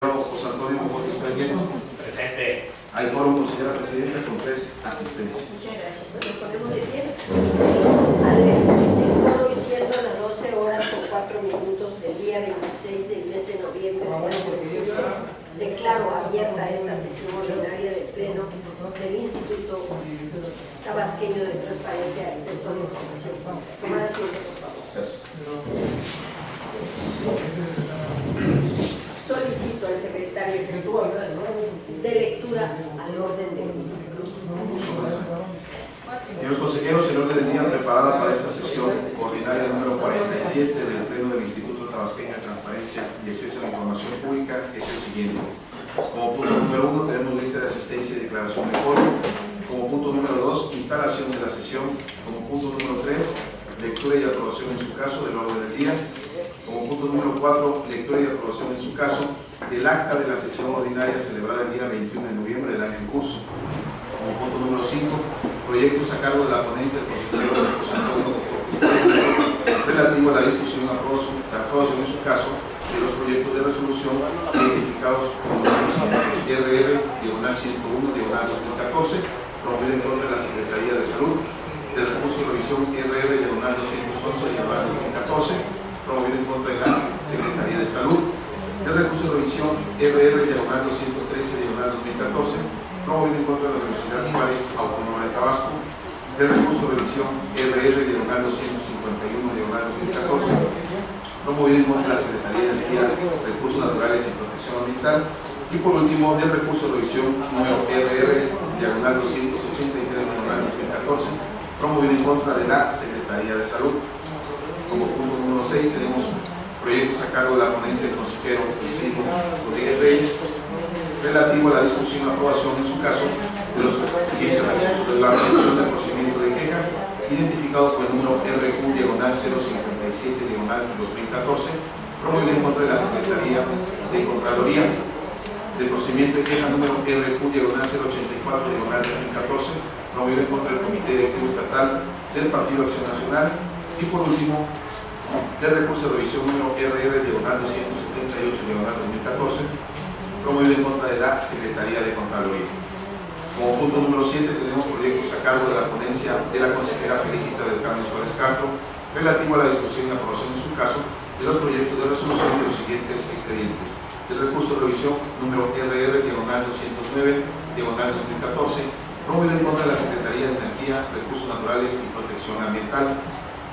José Antonio Montes Peña. Presente. Hay quórum, señora presidenta, con 3 asistencias. Muchas gracias. Nos ponemos de pie. Existe un foro diciendo a las 12 horas con 4 minutos del día 26 del mes de noviembre del año en curso. Declaro abierta esta sesión ordinaria del Pleno del Instituto Tabasqueño de Transparencia y Acceso a la Información. Tomar asiento, por favor. Gracias. Solicito al secretario ejecutor de lectura al orden del día. Señores consejeros, el orden del día preparada para esta sesión ordinaria número 47 del Pleno del Instituto Tabasqueño de Transparencia y Acceso a la Información Pública es el siguiente. Como punto número 1 tenemos lista de asistencia y declaración de foro. Como punto número 2, instalación de la sesión. Como punto número 3, lectura y aprobación en su caso del orden del día. Como punto número 4, lectura y aprobación en su caso del acta de la sesión ordinaria celebrada el día 21 de noviembre del año en curso. Como punto número 5, proyectos a cargo de la ponencia del consejero José Antonio relativo a la discusión y aprobación en su caso de los proyectos de resolución identificados como RR-101-2014, promovido en contra de la Secretaría de Salud, del recurso de revisión RR-211-2014, promovido en contra de la Secretaría de Salud, del recurso de revisión RR-213-2014, promovido en contra de la Universidad Juárez Autónoma de Tabasco, del recurso de revisión RR-251-2014, promovido en contra de la Secretaría de Energía, Recursos Naturales y Protección Ambiental, y por último, del recurso de revisión número RR-283-2014, promovido en contra de la Secretaría de Salud. Como punto número 6 tenemos proyectos a cargo de la ponencia del consejero Isidro Rodríguez Reyes relativo a la discusión y aprobación en su caso de los siguientes recursos de la resolución del procedimiento de queja identificado con el número RQ-057-2014 promovido en contra de la Secretaría de Contraloría, del procedimiento de queja número RQ-084-2014 promovido en contra del Comité Directivo Estatal del Partido Acción Nacional, y por último, del recurso de revisión número RR-278-2014, promovido en contra de la Secretaría de Contraloría. Como punto número 7 tenemos proyectos a cargo de la ponencia de la consejera Felicita del Carmen Suárez Castro, relativo a la discusión y aprobación en su caso de los proyectos de resolución de los siguientes expedientes. El recurso de revisión número RR-209-2014, promovido en contra de la Secretaría de Energía, Recursos Naturales y Protección Ambiental,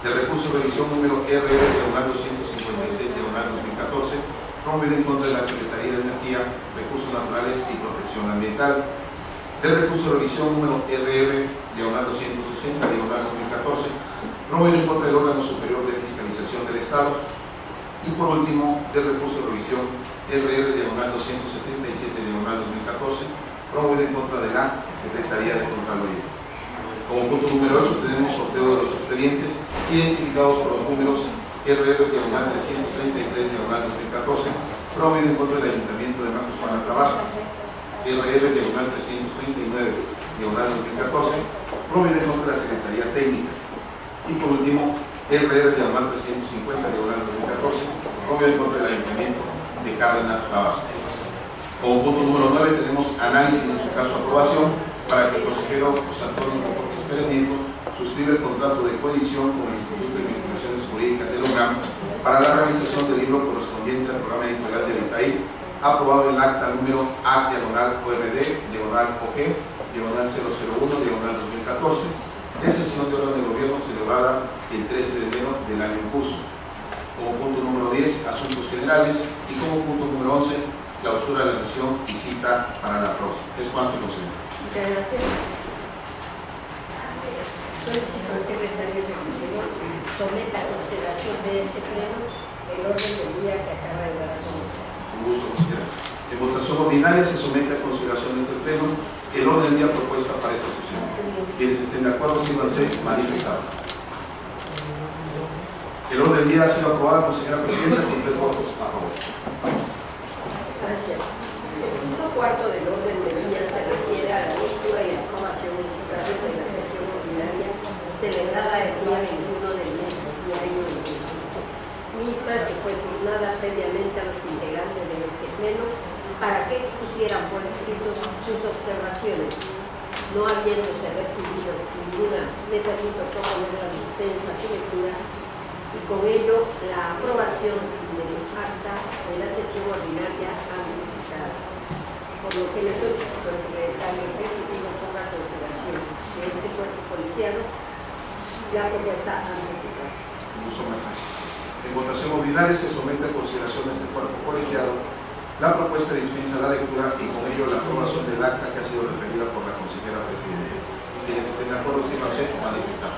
del recurso de revisión número RR-256-2014, promovido en contra de la Secretaría de Energía, Recursos Naturales y Protección Ambiental, del recurso de revisión número RR-260-2014, promovido en contra del órgano superior de fiscalización del Estado, y por último, del recurso de revisión RR-277-2014, promovido en contra de la Secretaría de Contraloría. Como punto número 8 tenemos sorteo de los expedientes identificados por los números RR-333-2014, promovido en contra del Ayuntamiento de Macuspana, Tabasco, RR-339-2014, promovido en contra de la Secretaría Técnica, y por último RR-350-2014, promovido en contra del Ayuntamiento de Cárdenas, Tabasco. Como punto número 9 tenemos análisis y en su caso aprobación para que el consejero José Antonio Montes Pérez Nieto suscriba el contrato de coedición con el Instituto de Investigaciones Jurídicas de la UNAM para la realización del libro correspondiente al programa editorial del ITAI, aprobado en el acta número A/ORD/OG/001/2014 de sesión de órgano de gobierno celebrada el 13 de enero del año en curso. Como punto número 10, asuntos generales, y como punto número 11, clausura de la sesión y cita para la próxima. Es cuanto, consejero. Muchas gracias. Solicito al secretario ejecutivo someta a consideración de este pleno el orden del día que acaba de dar a conocer. Con gusto, consejero. En votación ordinaria se somete a consideración de este pleno el orden del día propuesta para esta sesión. Quienes estén de acuerdo, síganse manifestando. El orden del día ha sido aprobado, consejera presidenta, con 3 votos a favor. Gracias. El punto cuarto del orden del día se refiere a la lectura y aprobación en su caso de la sesión ordinaria celebrada el día 21 del mes y año en curso, misma que fue turnada previamente a los integrantes de este pleno para que expusieran por escrito sus observaciones. No habiéndose recibido ninguna, me permito proponer la dispensa de lectura y con ello la aprobación del acta de la sesión ordinaria anticipada. Por lo que le solicito al secretario ejecutivo ponga a consideración de este cuerpo colegiado la propuesta anticipada. Uso más. En votación ordinaria se somete a consideración de este cuerpo colegiado la propuesta de dispensa a la lectura y con ello la aprobación del acta que ha sido referida por la consejera presidenta. Quienes estén de acuerdo, síganse o manifestar.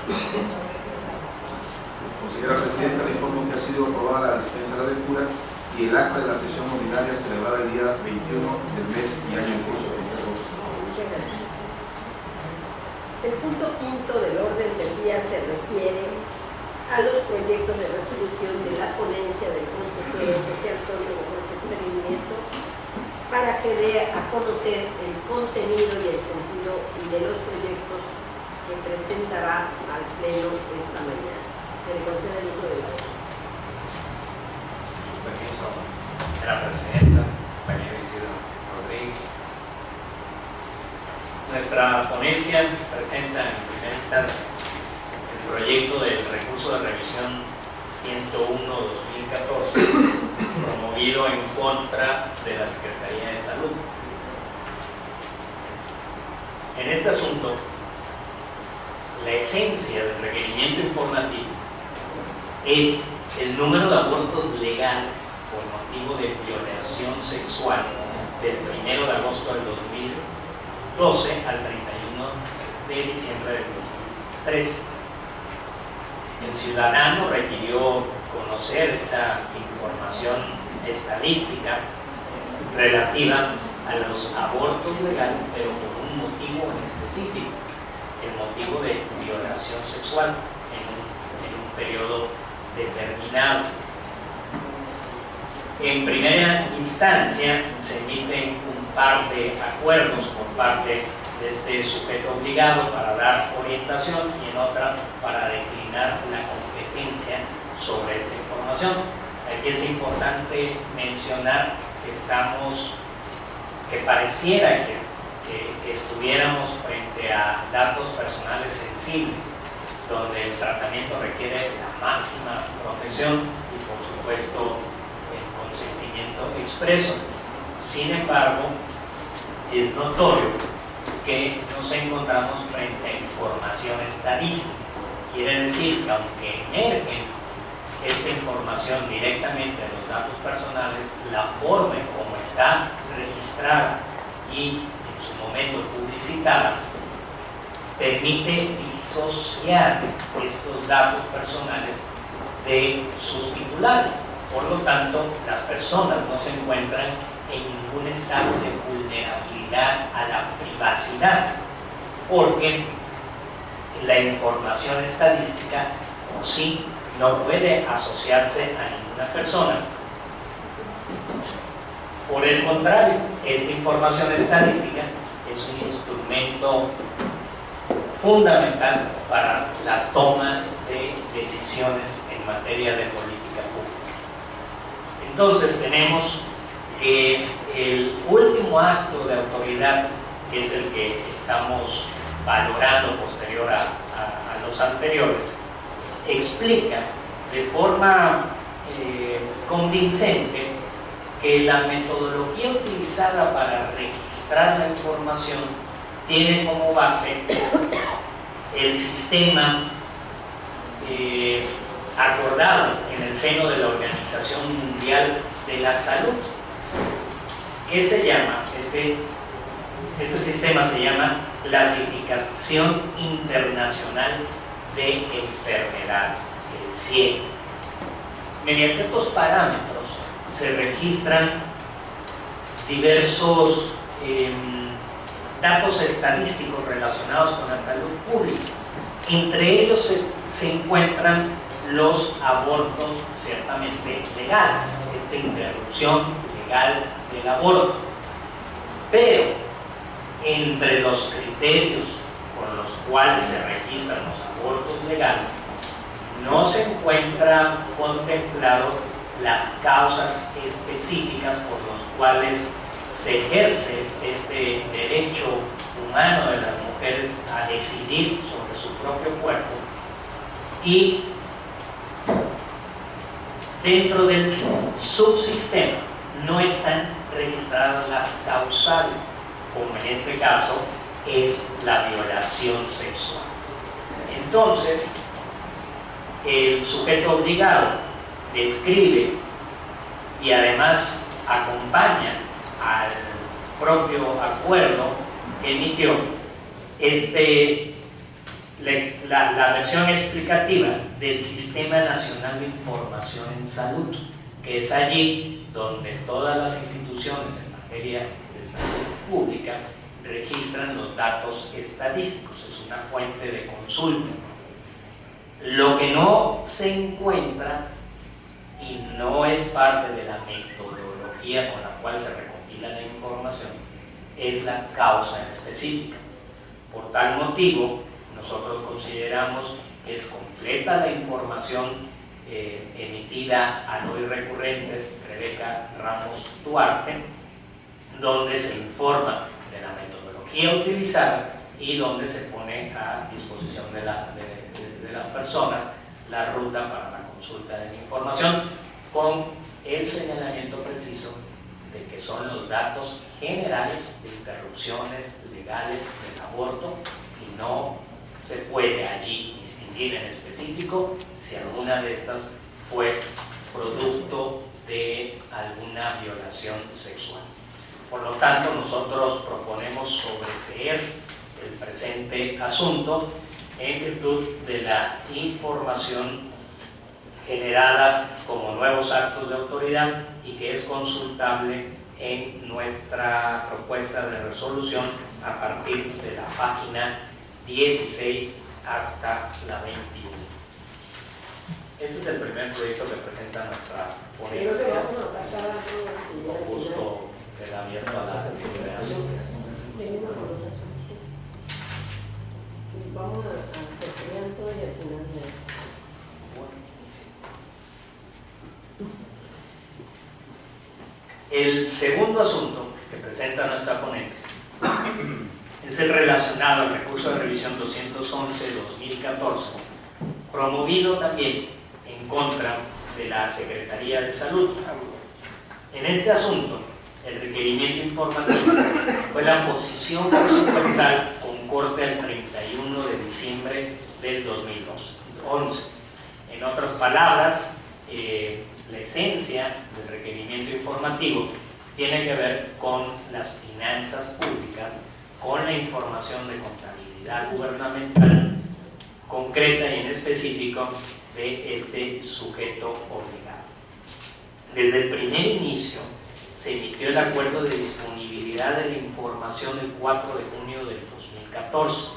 Consejera presidenta, le informo que ha sido aprobada la dispensa a la lectura y el acta de la sesión ordinaria celebrada el día 21 del mes y año en curso. Muchas gracias. El punto quinto del orden del día se refiere a los proyectos de resolución de la ponencia del consejero José Antonio Borges Pedimiento para que dé a conocer el contenido y el sentido de los proyectos que presentará al Pleno esta mañana. Se le concede el uso de la voz. Permiso, señora presidenta, compañero Isidro Rodríguez. Nuestra ponencia presenta en primera instancia el proyecto del recurso de revisión 101-2014 promovido en contra de la Secretaría de Salud. En este asunto, la esencia del requerimiento informativo es el número de abortos legales por motivo de violación sexual del 1 de agosto del 2012 al 31 de diciembre del 2013. El ciudadano requirió conocer esta información estadística relativa a los abortos legales, pero por un motivo en específico, el motivo de violación sexual en un periodo determinado. En primera instancia se emiten un par de acuerdos por parte de este sujeto obligado para dar orientación y en otra para declinar la competencia sobre esta información. Aquí es importante mencionar que pareciera que estuviéramos frente a datos personales sensibles, donde el tratamiento requiere la máxima protección y por supuesto el consentimiento expreso. Sin embargo, es notorio que nos encontramos frente a información estadística. Quiere decir que aunque emergen esta información directamente de los datos personales, la forma en cómo está registrada y en su momento publicitada permite disociar estos datos personales de sus titulares. Por lo tanto, las personas no se encuentran en ningún estado de vulnerabilidad a la privacidad, porque la información estadística por sí no puede asociarse a ninguna persona. Por el contrario, esta información estadística es un instrumento fundamental para la toma de decisiones en materia de política pública. Entonces tenemos que el último acto de autoridad, que es el que estamos valorando posterior a los anteriores, explica de forma convincente que la metodología utilizada para registrar la información tiene como base el sistema acordado en el seno de la Organización Mundial de la Salud, que se llama, este sistema se llama Clasificación Internacional de Enfermedades, el CIE. Mediante estos parámetros se registran diversos datos estadísticos relacionados con la salud pública. Entre ellos se encuentran los abortos ciertamente legales, esta interrupción legal del aborto. Pero entre los criterios con los cuales se registran los abortos legales no se encuentra contemplado las causas específicas por las cuales se ejerce este derecho humano de las mujeres a decidir sobre su propio cuerpo, y dentro del subsistema no están registradas las causales, como en este caso es la violación sexual. Entonces, el sujeto obligado describe y además acompaña al propio acuerdo que emitió la versión explicativa del Sistema Nacional de Información en Salud, que es allí donde todas las instituciones en materia de salud pública registran los datos estadísticos. Es una fuente de consulta. Lo que no se encuentra y no es parte de la metodología con la cual se recopila la información es la causa en específica. Por tal motivo, nosotros consideramos que es completa la información emitida al hoy recurrente Rebeca Ramos Duarte, donde se informa de la metodología utilizada y donde se pone a disposición de las personas la ruta para la consulta de la información, con el señalamiento preciso de que son los datos generales de interrupciones legales del aborto, y no se puede allí distinguir en específico si alguna de estas fue producto de alguna violación sexual. Por lo tanto, nosotros proponemos sobreseer el presente asunto en virtud de la información generada como nuevos actos de autoridad y que es consultable en nuestra propuesta de resolución a partir de la página 16 hasta la 21. Este es el primer proyecto que presenta nuestra ponencia. Con gusto queda abierto a la deliberación. Vamos al crecimiento y al final de esto. El segundo asunto que presenta nuestra ponencia es el relacionado al recurso de revisión 211-2014, promovido también en contra de la Secretaría de Salud. En este asunto, el requerimiento informativo fue la posición presupuestal con corte al 31 de diciembre del 2011. En otras palabras, la esencia del requerimiento informativo tiene que ver con las finanzas públicas, con la información de contabilidad gubernamental concreta y en específico de este sujeto obligado. Desde el primer inicio se emitió el acuerdo de disponibilidad de la información el 4 de junio del 2014.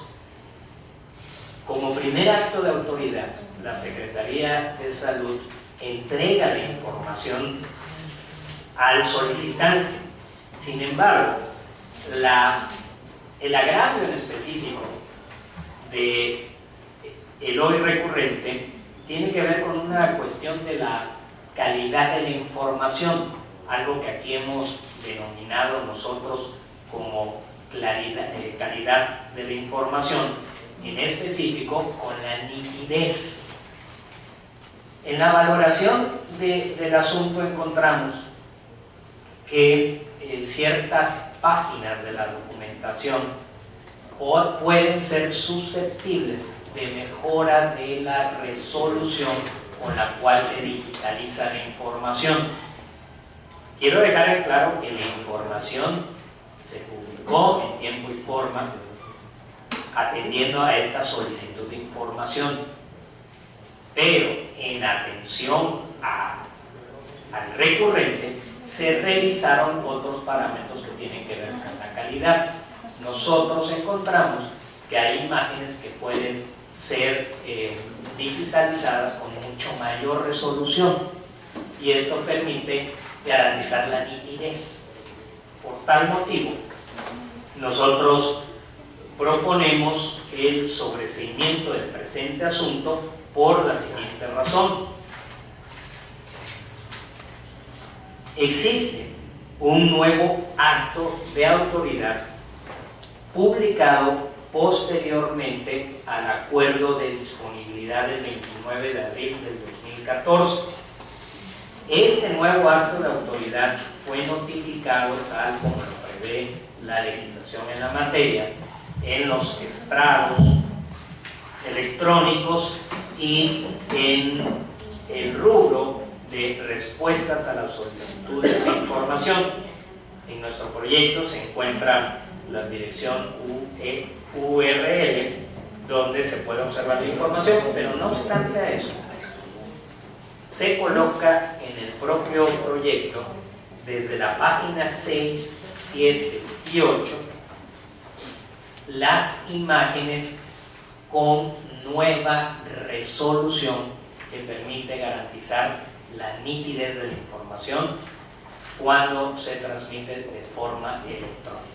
Como primer acto de autoridad, la Secretaría de Salud entrega la información al solicitante. Sin embargo, el agravio en específico de el hoy recurrente tiene que ver con una cuestión de la calidad de la información, algo que aquí hemos denominado nosotros como calidad de la información, en específico con la nitidez. En la valoración del asunto encontramos que ciertas páginas de la documentación pueden ser susceptibles de mejora de la resolución con la cual se digitaliza la información. Quiero dejar en claro que la información se publicó en tiempo y forma atendiendo a esta solicitud de información, pero en atención al recurrente se revisaron otros parámetros que tienen que ver con la calidad. Nosotros encontramos que hay imágenes que pueden ser digitalizadas con mucho mayor resolución y esto permite garantizar la nitidez. Por tal motivo, nosotros proponemos el sobreseimiento del presente asunto por la siguiente razón. Existe un nuevo acto de autoridad publicado posteriormente al acuerdo de disponibilidad del 29 de abril del 2014. Este nuevo acto de autoridad fue notificado, tal como lo prevé la legislación en la materia, en los estrados electrónicos y en el rubro de respuestas a las solicitudes de información. En nuestro proyecto se encuentra la dirección URL donde se puede observar la información, pero no obstante a eso, se coloca en el propio proyecto, desde la página 6, 7 y 8, las imágenes con nueva resolución que permite garantizar la nitidez de la información cuando se transmite de forma electrónica.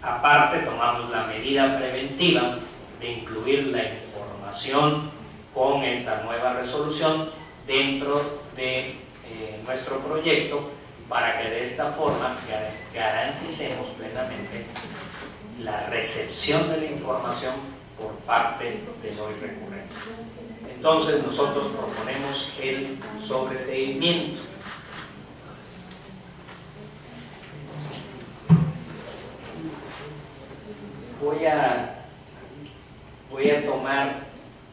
Aparte, tomamos la medida preventiva de incluir la información con esta nueva resolución dentro de nuestro proyecto para que de esta forma garanticemos plenamente la recepción de la información por parte del hoy recurrente. Entonces nosotros proponemos el sobreseimiento. Voy a tomar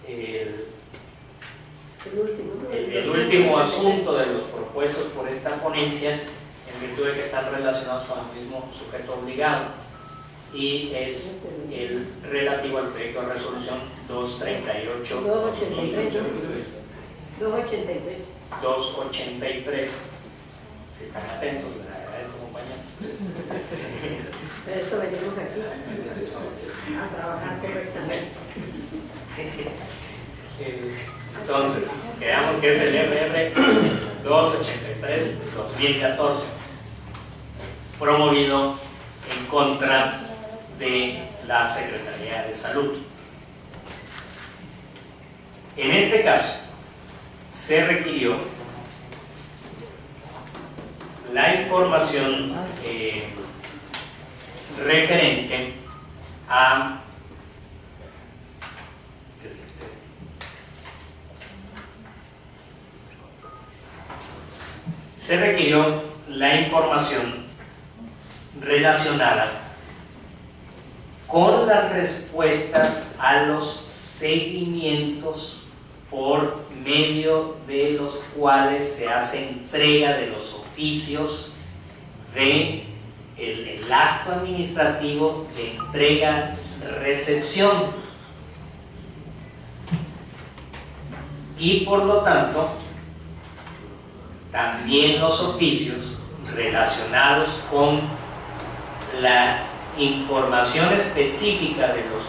el último asunto de los propuestos por esta ponencia, en virtud de que están relacionados con el mismo sujeto obligado, y es el relativo al proyecto de resolución 283. Si están atentos, les agradezco, compañeros. Por eso venimos aquí a trabajar correctamente. Entonces, creamos que es el RR 283-2014, promovido en contra de la Secretaría de Salud. En este caso, se requirió la información referente a relacionada con las respuestas a los seguimientos por medio de los cuales se hace entrega de los oficios de el acto administrativo de entrega-recepción, y por lo tanto también los oficios relacionados con la información específica de los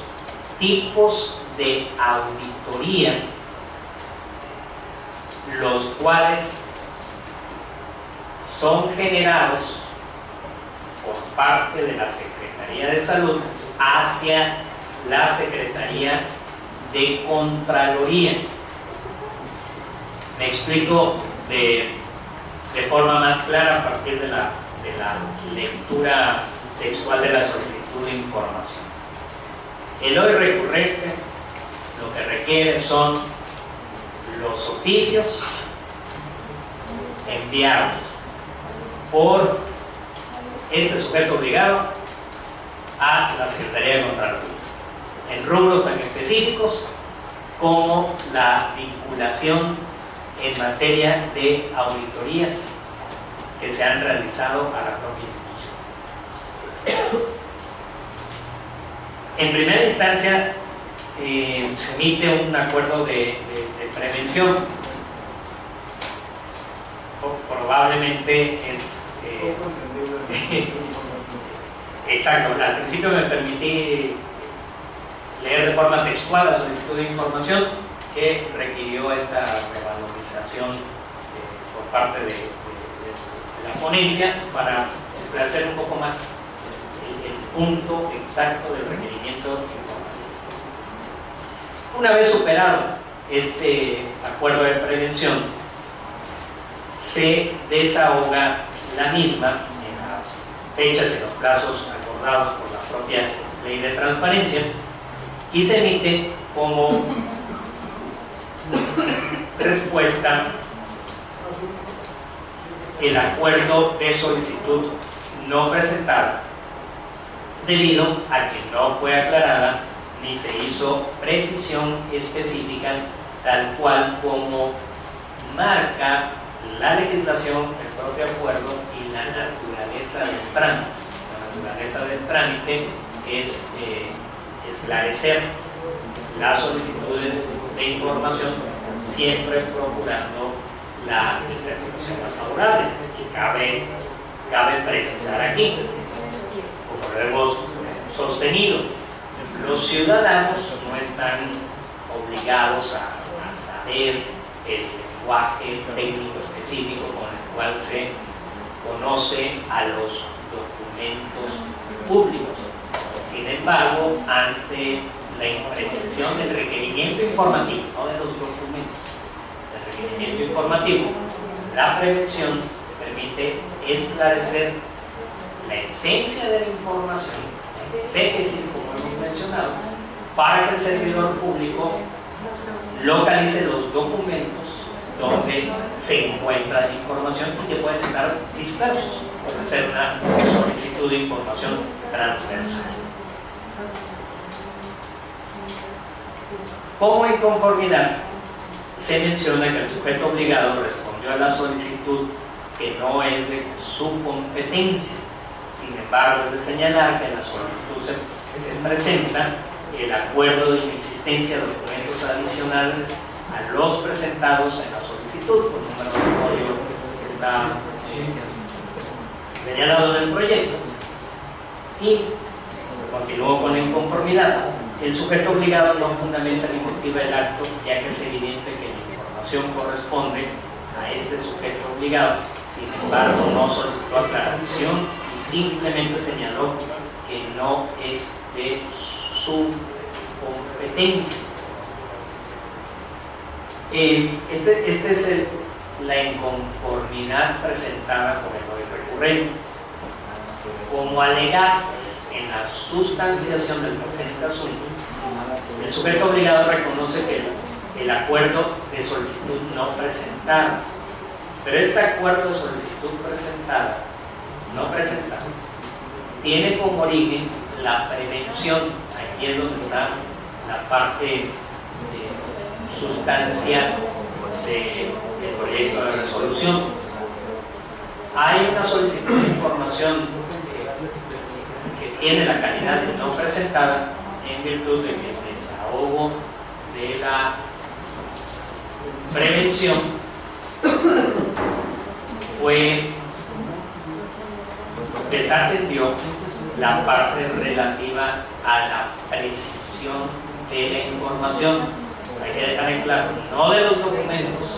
tipos de auditoría, los cuales son generados por parte de la Secretaría de Salud hacia la Secretaría de Contraloría. Me explico de forma más clara a partir de la lectura textual de la solicitud de información. El hoy recurrente lo que requiere son los oficios enviados por este sujeto obligado a la Secretaría de Contraloría en rubros tan específicos como la vinculación en materia de auditorías que se han realizado a la propia institución. En primera instancia, se emite un acuerdo de prevención. Probablemente es... exacto, al principio me permití leer de forma textual la solicitud de información que requirió esta revalorización por parte de la ponencia para esclarecer un poco más el punto exacto del requerimiento informativo. Una vez superado este acuerdo de prevención, se desahoga la misma en las fechas y los plazos acordados por la propia ley de transparencia y se emite como respuesta el acuerdo de solicitud no presentada, debido a que no fue aclarada ni se hizo precisión específica tal cual como marca la legislación, el propio acuerdo y la naturaleza del trámite. La naturaleza del trámite es esclarecer las solicitudes de información, siempre procurando la interpretación más favorable. Y cabe precisar aquí, como lo hemos sostenido, los ciudadanos no están obligados a saber el lenguaje técnico específico con el cual se conoce a los documentos públicos. Sin embargo, ante la imprecisión del requerimiento informativo, no de los documentos, del requerimiento informativo, la prevención permite esclarecer la esencia de la información, la exégesis, como hemos mencionado, para que el servidor público localice los documentos donde se encuentra la información y que pueden estar dispersos. Puede ser una solicitud de información transversal. Como inconformidad, se menciona que el sujeto obligado respondió a la solicitud que no es de su competencia. Sin embargo, es de señalar que en la solicitud se presenta el acuerdo de inexistencia de documentos adicionales a los presentados en la solicitud, por número de folio que está señalado en el proyecto. Y continúo con la inconformidad. El sujeto obligado no fundamenta ni motiva el acto, ya que es evidente que la información corresponde a este sujeto obligado. Sin embargo, no solicitó aclaración y simplemente señaló que no es de su competencia. Esta es la inconformidad presentada por el hoy recurrente. Como alegatos en la sustanciación del presente asunto, el sujeto obligado reconoce que el acuerdo de solicitud no presentada, pero este acuerdo de solicitud no presentada, tiene como origen la prevención. Aquí es donde está la parte sustancia del proyecto de resolución. Hay una solicitud de información que tiene la calidad de no presentada en virtud de que el desahogo de la prevención desatendió la parte relativa a la precisión de la información. Hay que dejar en claro, no de los documentos.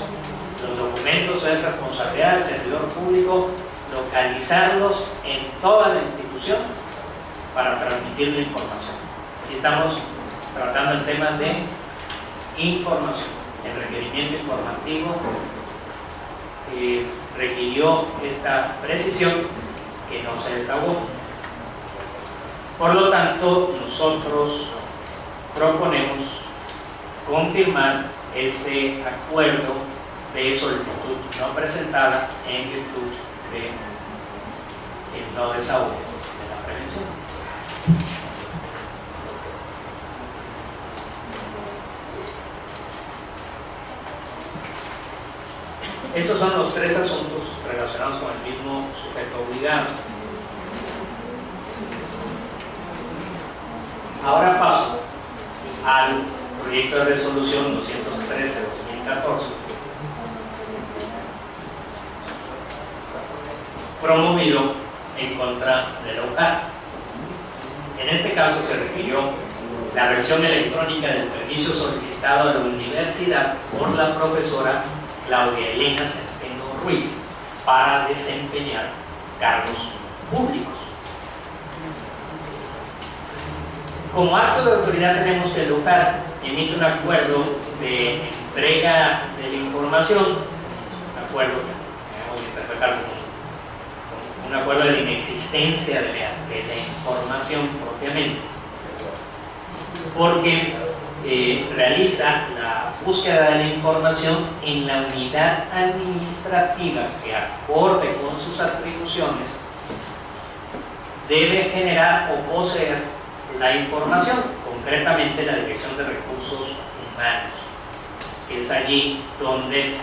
Los documentos es responsabilidad del servidor público localizarlos en toda la institución para transmitir la información. Aquí estamos tratando el tema de información. El requerimiento informativo requirió esta precisión que no se desahogó. Por lo tanto, nosotros proponemos confirmar este acuerdo de solicitud no presentada en virtud de el no desahogo de la prevención. Estos son los tres asuntos relacionados con el mismo sujeto obligado. Ahora paso al proyecto de resolución 213/2014, promovido en contra de la UJAT. En este caso se requirió la versión electrónica del permiso solicitado a la universidad por la profesora Claudia Elena Centeno Ruiz para desempeñar cargos públicos. Como acto de autoridad tenemos que el UJAT emite un acuerdo de entrega de la información, un acuerdo que debemos interpretar como un acuerdo de la inexistencia de la información propiamente, porque realiza la búsqueda de la información en la unidad administrativa que, acorde con sus atribuciones, debe generar o poseer la información, concretamente la Dirección de Recursos Humanos, que es allí donde,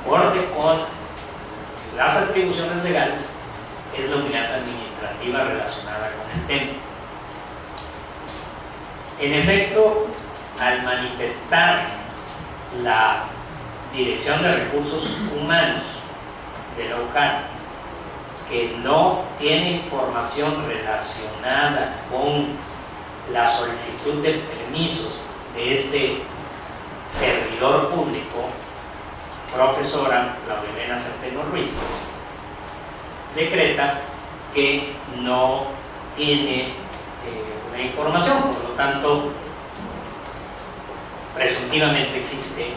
acorde con las atribuciones legales, es la unidad administrativa relacionada con el tema. En efecto, al manifestar la Dirección de Recursos Humanos de la UJAT que no tiene información relacionada con la solicitud de permisos de este servidor público, profesora Claudia Elena Centeno Ruiz, decreta que no tiene la información, por lo tanto, presuntivamente existe,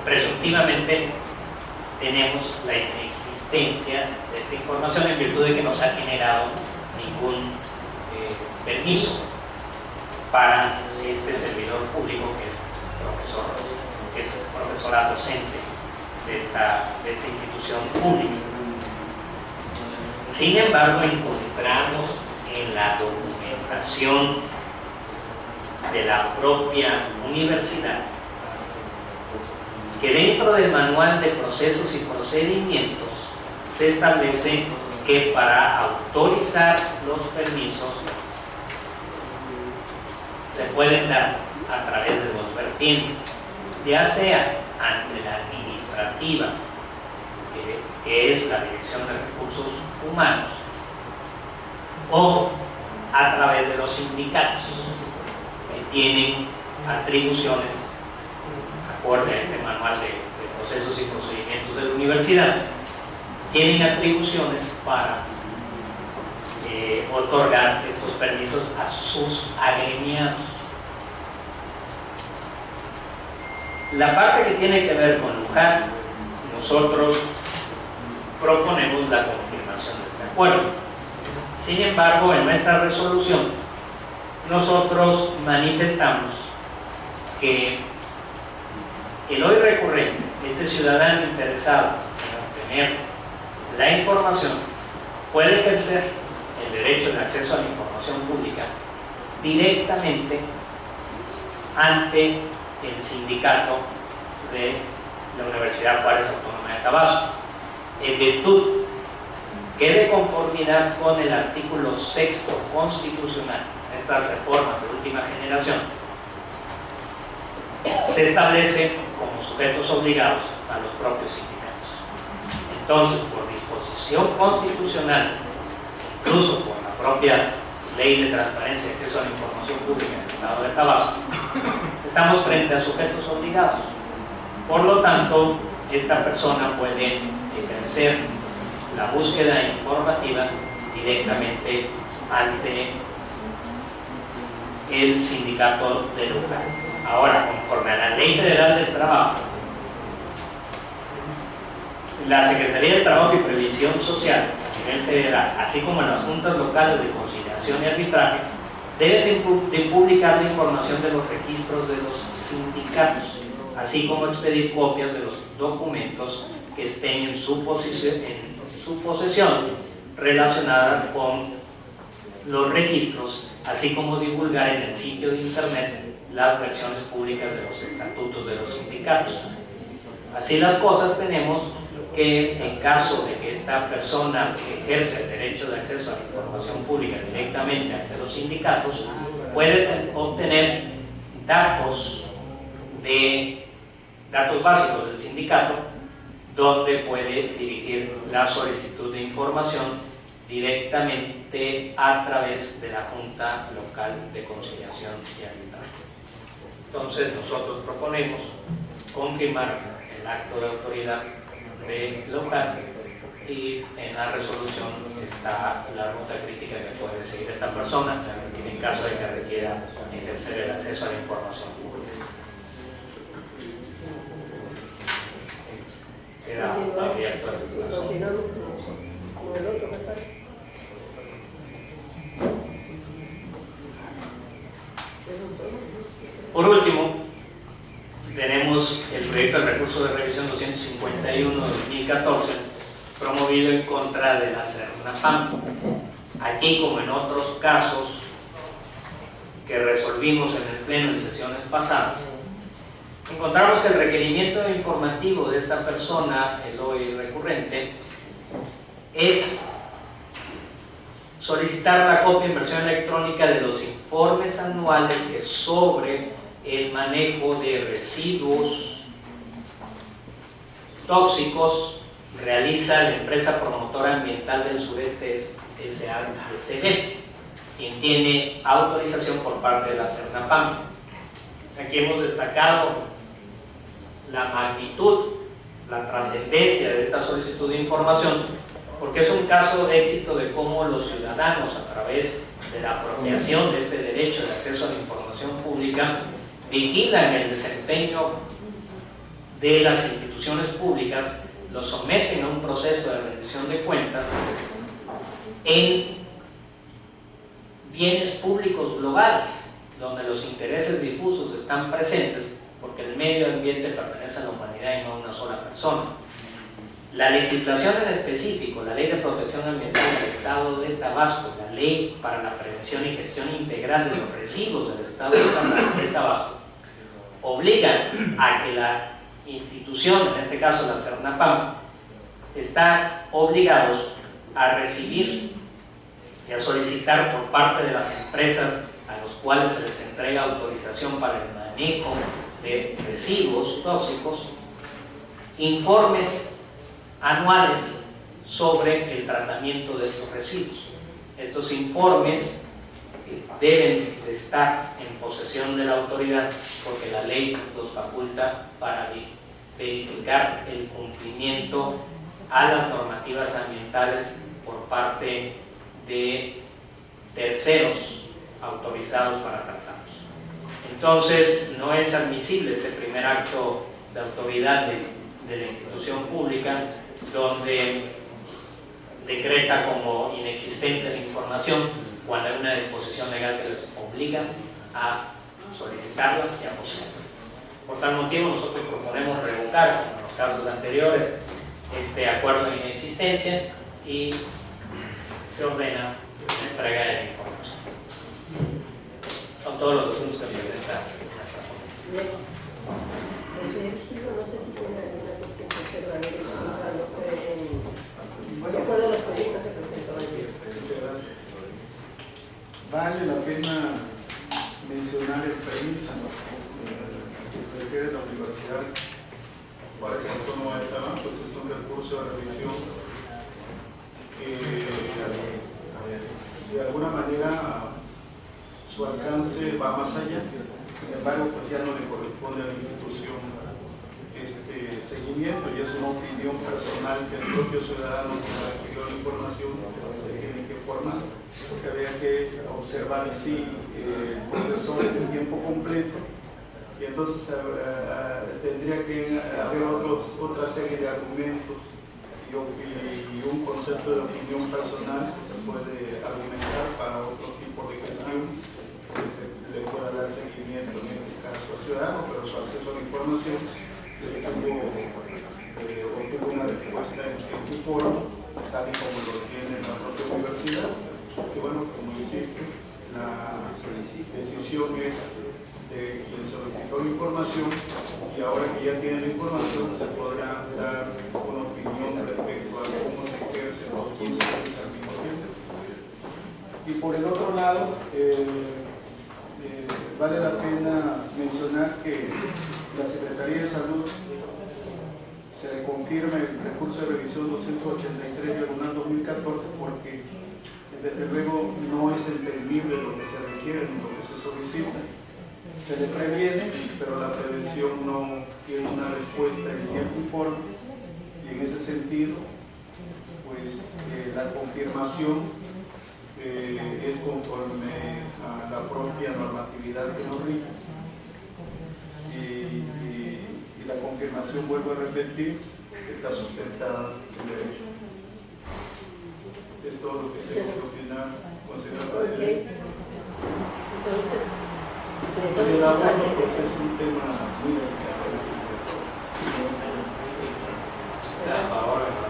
presuntivamente tenemos la inexistencia de esta información en virtud de que no se ha generado ningún permiso para este servidor público que es profesora docente de esta institución pública. Sin embargo, encontramos en la documentación de la propia universidad que dentro del manual de procesos y procedimientos se establece que para autorizar los permisos se pueden dar a través de dos vertientes, ya sea ante la administrativa, que es la Dirección de Recursos Humanos, o a través de los sindicatos que tienen atribuciones acorde a este manual de procesos y procedimientos de la universidad, tienen atribuciones para otorgar estos permisos a sus agremiados. La parte que tiene que ver con UJAT, nosotros proponemos la confirmación de este acuerdo. Sin embargo, en nuestra resolución, nosotros manifestamos que el hoy recurrente, este ciudadano interesado en obtener la información, puede ejercer el derecho de acceso a la información pública directamente ante el sindicato de la Universidad Juárez Autónoma de Tabasco, en virtud que, de conformidad con el artículo 6º constitucional, estas reformas de última generación, se establece como sujetos obligados a los propios sindicatos. Entonces, por disposición constitucional, incluso por la propia Ley de Transparencia y Acceso a la Información Pública en el Estado de Tabasco, estamos frente a sujetos obligados. Por lo tanto, esta persona puede ejercer la búsqueda informativa directamente ante el sindicato del lugar. Ahora, conforme a la Ley Federal del Trabajo, la Secretaría del Trabajo y Previsión Social a nivel federal, así como las juntas locales de conciliación y arbitraje, deben de publicar la información de los registros de los sindicatos, así como expedir copias de los documentos que estén en su posesión relacionada con los registros, así como divulgar en el sitio de internet las versiones públicas de los estatutos de los sindicatos. Así las cosas, tenemos que, en caso de que esta persona ejerce el derecho de acceso a la información pública directamente ante los sindicatos, puede obtener datos básicos del sindicato, donde puede dirigir la solicitud de información directamente a través de la Junta Local de Conciliación y Arbitraje. Entonces, nosotros proponemos confirmar el acto de autoridad de local, y en la resolución está la ruta crítica que puede seguir esta persona en caso de que requiera ejercer el acceso a la información pública. queda abierto al asunto. Continuamos con el otro, me parece. Por último, tenemos el proyecto de recurso de revisión 251 de 2014, promovido en contra de la Cernapam. Aquí, como en otros casos que resolvimos en el pleno en sesiones pasadas, encontramos que el requerimiento informativo de esta persona, el hoy recurrente, es solicitar la copia en versión electrónica de los informes anuales que sobre el manejo de residuos tóxicos realiza la empresa promotora ambiental del sureste SADCB, quien tiene autorización por parte de la Cernapam. Aquí hemos destacado la magnitud, la trascendencia de esta solicitud de información, porque es un caso de éxito de cómo los ciudadanos, a través de la apropiación de este derecho de acceso a la información pública, vigilan el desempeño de las instituciones públicas, los someten a un proceso de rendición de cuentas en bienes públicos globales, donde los intereses difusos están presentes, porque el medio ambiente pertenece a la humanidad y no a una sola persona. La legislación en específico, la Ley de Protección Ambiental del Estado de Tabasco, la Ley para la Prevención y Gestión Integral de los Residuos del Estado de Tabasco, obligan a que la institución, en este caso la Cernapam, está obligados a recibir y a solicitar por parte de las empresas a los cuales se les entrega autorización para el manejo de residuos tóxicos, informes anuales sobre el tratamiento de estos residuos. Estos informes deben de estar en posesión de la autoridad porque la ley los faculta para verificar el cumplimiento a las normativas ambientales por parte de terceros autorizados para tratarlos. Entonces, no es admisible este primer acto de autoridad de la institución pública, donde decreta como inexistente la información cuando hay una disposición legal que les obliga a solicitarla y a poseerla. Por tal motivo, nosotros proponemos revocar, como en los casos anteriores, este acuerdo de inexistencia y se ordena la entrega de la información. Son todos los asuntos que presenta nuestra ponencia. No sé si tiene alguna cuestión que hacer a de acuerdo a las preguntas que presentó ayer. Vale la pena mencionar el permiso que se requiere de la universidad para el autónoma de Tabasco. Es un recurso de revisión que de alguna manera su alcance va más allá. Sin embargo, pues ya no le corresponde a la institución este seguimiento, y es una opinión personal que el propio ciudadano que adquirió la información se tiene que formar, porque habría que observar si el profesor es de tiempo completo, y entonces tendría que haber otra serie de argumentos y un concepto de opinión personal que se puede argumentar para otro tipo de gestión que se le pueda dar seguimiento, en este caso al ciudadano, pero su acceso a la información obtuvo una respuesta en tu foro, tal y como lo tiene la propia universidad, que bueno, como insiste, la decisión es de quien solicitó la información, y ahora que ya tiene la información se podrá dar una opinión respecto a cómo se ejercen los funciones al mismo tiempo. Y por el otro lado, vale la pena mencionar que la Secretaría de Salud se le confirma el recurso de revisión 283/2014 porque desde luego no es entendible lo que se requiere ni lo que se solicita. Se le previene, pero la prevención no tiene una respuesta en tiempo y forma, y en ese sentido pues la confirmación es conforme a la propia normatividad que nos rige, y la confirmación, vuelvo a repetir, que está sustentada en derecho. Es todo lo que tengo que opinar, considerar presidente. Entonces, le Le solicito damos al porque secretario. es un tema muy delicado. Está a favor, ¿no?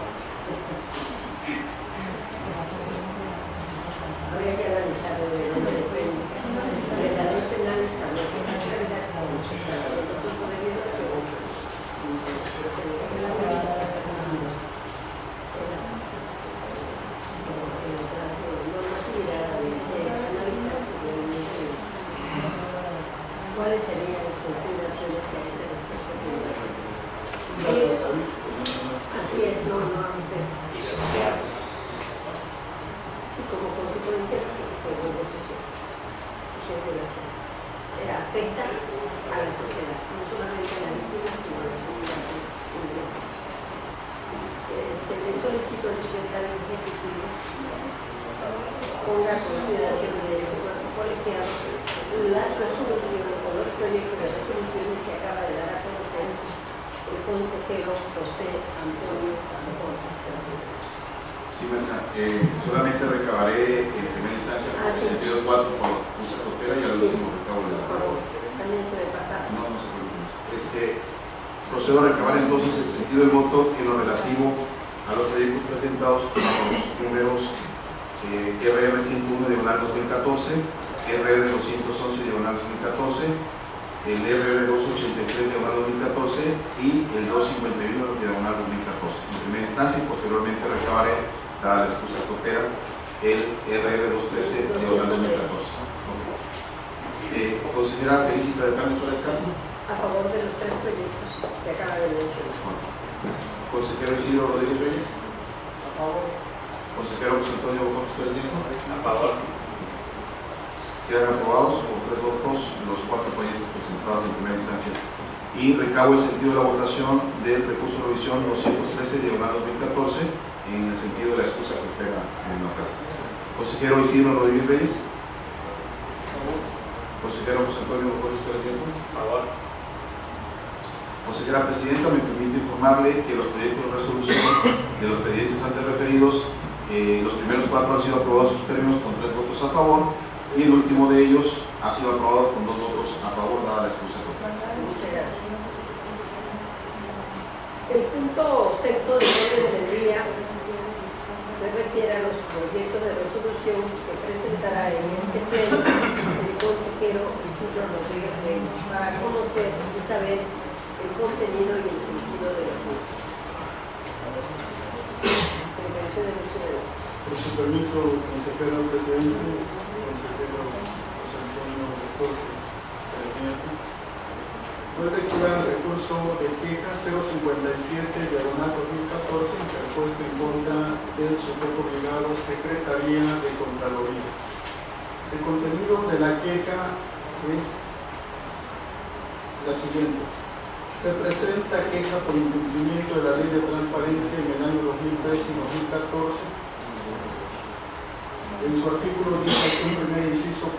Habría que analizarlo de la ley penal establece la claridad con los asuntos de violación. ¿Cuáles serían las consideraciones que hay ese respecto? Así es, no, Y social. sí, como consecuencia se vuelve social. Afecta a la sociedad, no solamente a la víctima, sino a la sociedad. Le solicito al secretario ejecutivo ponga a consideración del colegiado las resoluciones o los proyectos de resoluciones que acaba de dar a conocer el consejero José Antonio Cortés. Sí, mesa. Solamente recabaré en primera instancia el sentido 4 por José Cotera y al último recabo de la Por favor, también se me pasa. No, no se preocupe. Procedo a recabar entonces el sentido del voto en lo relativo a los proyectos presentados con los números RR 101 diagonal 2014, RR 211 diagonal 2014, el RR 283 diagonal 2014 y el 251 diagonal 2014. En primera instancia y posteriormente recabaré, dada la excusa copera, el RR 213 diagonal 2014. Consejera Felicita de Carlos Suárez Castro. A favor de los tres proyectos que acaba de mencionar. Consejero Isidro Rodríguez Reyes. A favor. Consejero José Antonio Gómez Pérez Nieto. A favor. Quedan aprobados por 3 votos los 4 proyectos presentados en primera instancia. Y recabo el sentido de la votación del recurso de revisión 213 diagonal 2014 en el sentido de la excusa que espera el notario. Consejero Isidro Rodríguez Reyes. Consejero José Antonio Gómez Pérez Nieto. A favor. Consejera Presidenta, me permite informarle que los proyectos de resolución de los pendientes antes referidos, los primeros 4 han sido aprobados sus términos con 3 votos a favor y el último de ellos ha sido aprobado con 2 votos a favor, dada la excusa contraria. Muchas gracias. El punto sexto del orden del día se refiere a los proyectos de resolución que presentará en este pleno el consejero Isidro Rodríguez Reyes para conocer y saber el contenido y el sentido de los mismos. Por su permiso, consejero presidente, consejero José Antonio Cortés Pérez Nieto. Voy a lecturar el recurso de queja 057 diagonal 2014 interpuesto en contra del sujeto obligado Secretaría de Contraloría. El contenido de la queja es la siguiente. Se presenta queja por incumplimiento de la Ley de Transparencia en el año 2013 y 2014. En su artículo dice un primer inciso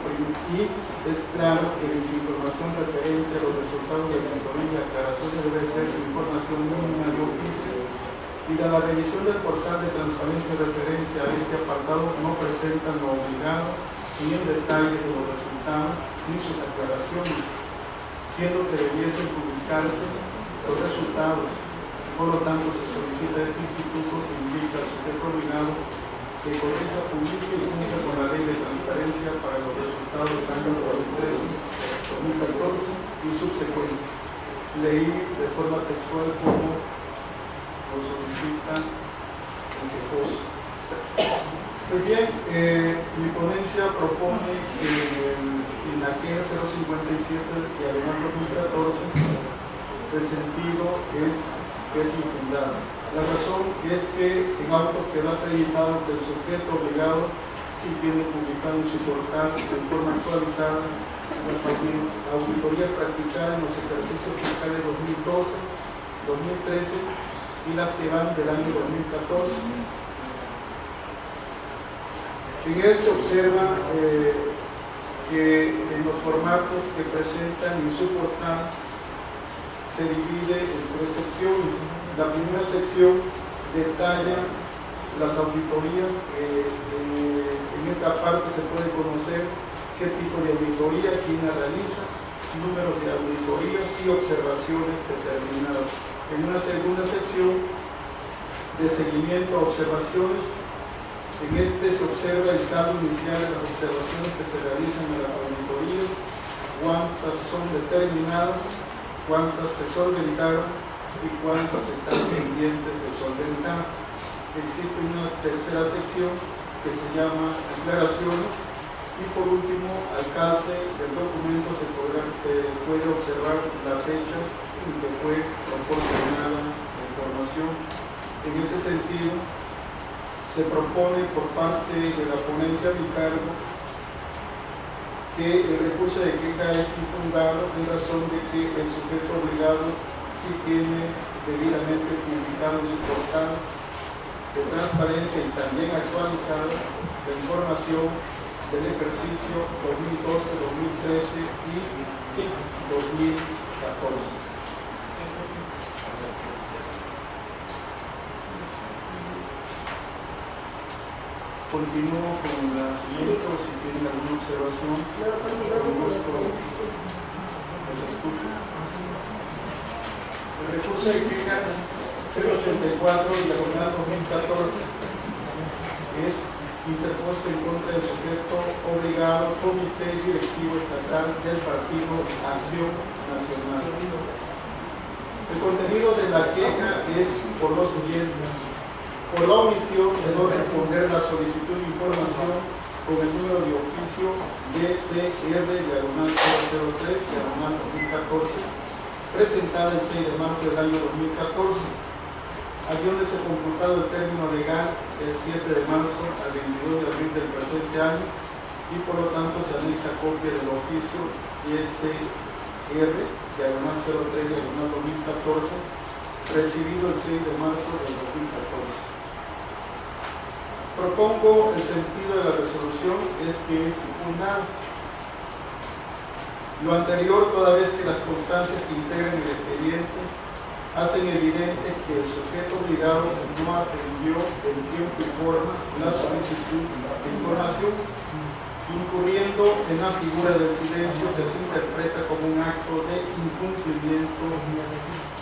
y es claro que la información referente a los resultados de la auditoría y aclaraciones debe ser información mínima de oficio y la revisión del portal de transparencia referente a este apartado no presenta lo obligado ni el detalle de los resultados ni sus aclaraciones, siendo que debiesen publicarse los resultados. Por lo tanto, se solicita a este instituto, se indica al sujeto obligado que corrija, publique y cumpla con la Ley de Transparencia para los resultados del año 2013, 2014 y subsecuente. Leí de forma textual como lo solicita el quejoso. Pues bien, mi ponencia propone que en la queja 057 de además 2014 el sentido es infundada. La razón es que en auto quedó acreditado que el sujeto obligado sí tiene publicado en su portal de forma actualizada la auditoría practicada en los ejercicios fiscales 2012, 2013 y las que van del año 2014. En él se observa que en los formatos que presentan en su portal se divide en 3 secciones. La primera sección detalla las auditorías. En esta parte se puede conocer qué tipo de auditoría, quién la realiza, números de auditorías y observaciones determinadas. En una segunda sección de seguimiento a observaciones, en este se observa el saldo inicial de las observaciones que se realizan en las auditorías, cuántas son determinadas, cuántas se solventaron y cuántas están pendientes de solventar. Existe una tercera sección que se llama aclaraciones y por último, al calce del documento se puede observar la fecha en que fue proporcionada la información. En ese sentido, se propone por parte de la ponencia a mi cargo que el recurso de queja es infundado en razón de que el sujeto obligado sí tiene debidamente publicado en su portal de transparencia y también actualizado la información del ejercicio 2012, 2013 y 2014. Continúo con la siguiente, o si tienen alguna observación. No, continuamos con Los escucho. El recurso de queja 084/2014 es interpuesto en contra del sujeto obligado, Comité Directivo Estatal del Partido Acción Nacional. El contenido de la queja es por lo siguiente: por la omisión de no responder la solicitud de información con el número de oficio DCR/003/2014, presentada el 6 de marzo del año 2014, habiéndose computado el término legal del 7 de marzo al 22 de abril del presente año, y por lo tanto se anexa copia del oficio DCR/03/2014, recibido el 6 de marzo del 2014. Propongo el sentido de la resolución es que es infundado. Lo anterior, toda vez que las constancias que integran el expediente hacen evidente que el sujeto obligado no atendió en tiempo y forma la solicitud de información, incurriendo en la figura del silencio que se interpreta como un acto de incumplimiento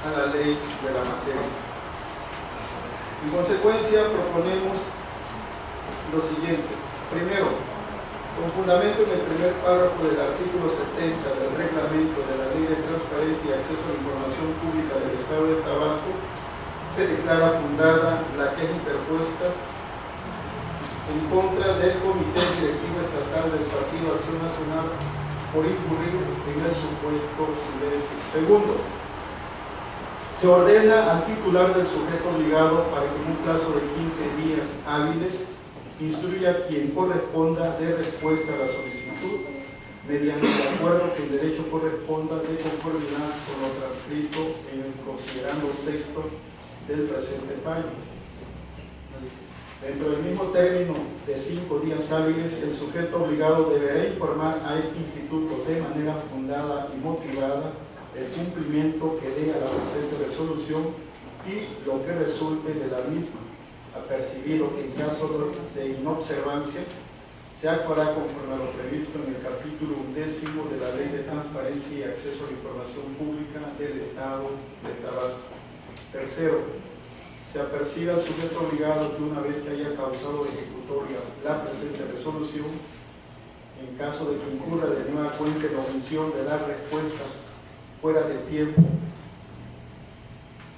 a la ley de la materia. En consecuencia, proponemos lo siguiente. Primero, con fundamento en el primer párrafo del artículo 70 del reglamento de la Ley de Transparencia y Acceso a la Información Pública del Estado de Tabasco, se declara fundada la queja interpuesta en contra del Comité Directivo Estatal del Partido Acción Nacional por incurrir en el supuesto silencio. Segundo, se ordena al titular del sujeto obligado para que en un plazo de 15 días hábiles instruya a quien corresponda de respuesta a la solicitud mediante el acuerdo que el derecho corresponda de conformidad con lo transcrito en el considerando sexto del presente fallo. Dentro del mismo término de 5 días hábiles, el sujeto obligado deberá informar a este instituto de manera fundada y motivada el cumplimiento que dé a la presente resolución y lo que resulte de la misma, apercibido que en caso de inobservancia se actuará conforme a lo previsto en el capítulo 11 de la Ley de Transparencia y Acceso a la Información Pública del Estado de Tabasco. Tercero, se apercibe al sujeto obligado que una vez que haya causado ejecutoria la presente resolución, en caso de que incurra de nueva cuenta en omisión de dar respuesta fuera de tiempo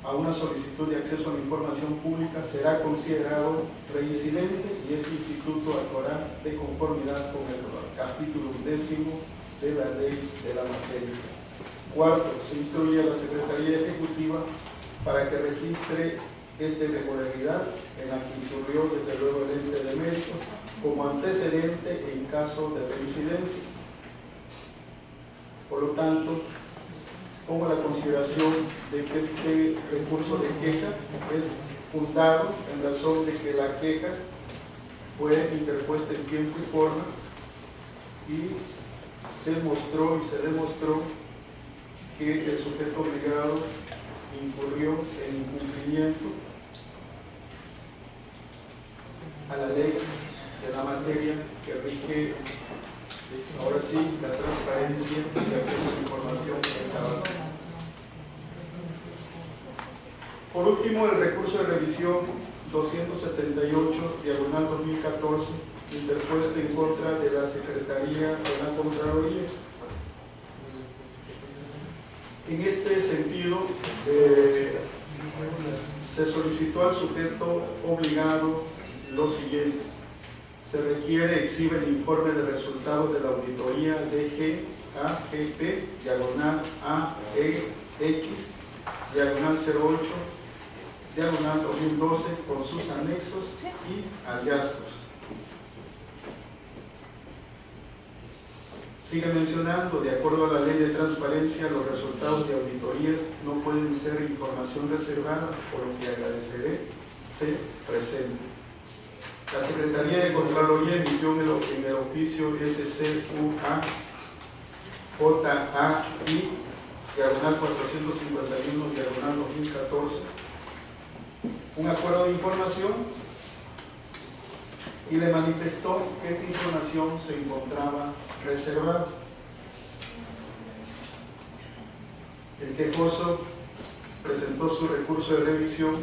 a una solicitud de acceso a la información pública, será considerado reincidente y este instituto actuará de conformidad con el capítulo 10 de la ley de la materia. Cuarto, se instruye a la Secretaría Ejecutiva para que registre esta irregularidad en la que incurrió desde luego el ente de mérito como antecedente en caso de reincidencia. Por lo tanto, pongo la consideración de que este recurso de queja es fundado en razón de que la queja fue interpuesta en tiempo y forma y se mostró y se demostró que que el sujeto obligado incurrió en incumplimiento a la ley de la materia que rige, ahora sí, la transparencia y el acceso a la información en Tabasco. Por último, el recurso de revisión 278/2014, interpuesto en contra de la Secretaría de la Contraloría. En este sentido, se solicitó al sujeto obligado lo siguiente: se requiere, exhibe el informe de resultados de la auditoría DG-AGP-AX-08/2012 con sus anexos y hallazgos. Sigue mencionando, de acuerdo a la ley de transparencia, los resultados de auditorías no pueden ser información reservada, por lo que agradeceré se presente. La Secretaría de Contraloría emitió en el oficio SCUA-JI/451/2014 un acuerdo de información y le manifestó que esta información se encontraba reservada. El quejoso presentó su recurso de revisión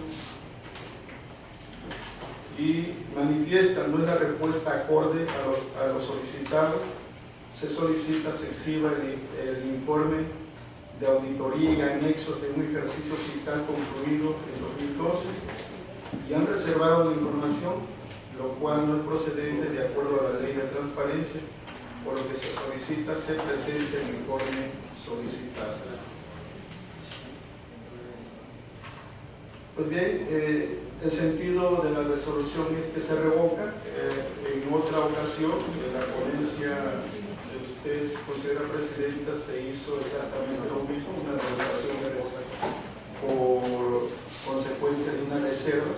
y manifiesta: no es la respuesta acorde a lo solicitado. Se solicita se exhiba el informe de auditoría y anexos de un ejercicio fiscal concluido en 2012 y han reservado la información, lo cual no es procedente de acuerdo a la ley de transparencia, por lo que se solicita se presente el informe solicitado. Pues bien, el sentido de la resolución es que se revoca. En otra ocasión, en la ponencia de usted, consejera presidenta, se hizo exactamente lo mismo, una revocación por consecuencia de una reserva.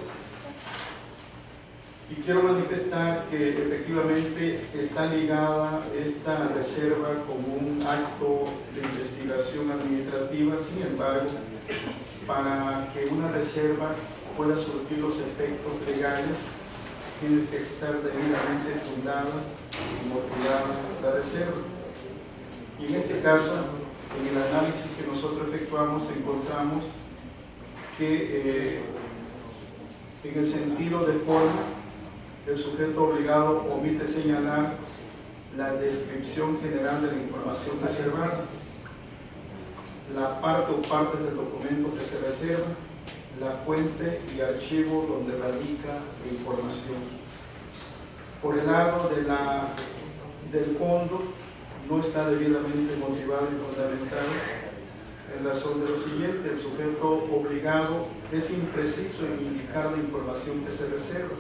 Y quiero manifestar que efectivamente está ligada esta reserva con un acto de investigación administrativa. Sin embargo, para que una reserva pueda surtir los efectos legales, tiene que estar debidamente fundada y motivada la reserva. Y en este caso, en el análisis que nosotros efectuamos, encontramos que en el sentido de forma, el sujeto obligado omite señalar la descripción general de la información reservada, la parte o partes del documento que se reserva, la fuente y archivo donde radica la información. Por el lado del fondo, no está debidamente motivado y fundamentado en razón de lo siguiente: el sujeto obligado es impreciso en indicar la información que se reserva.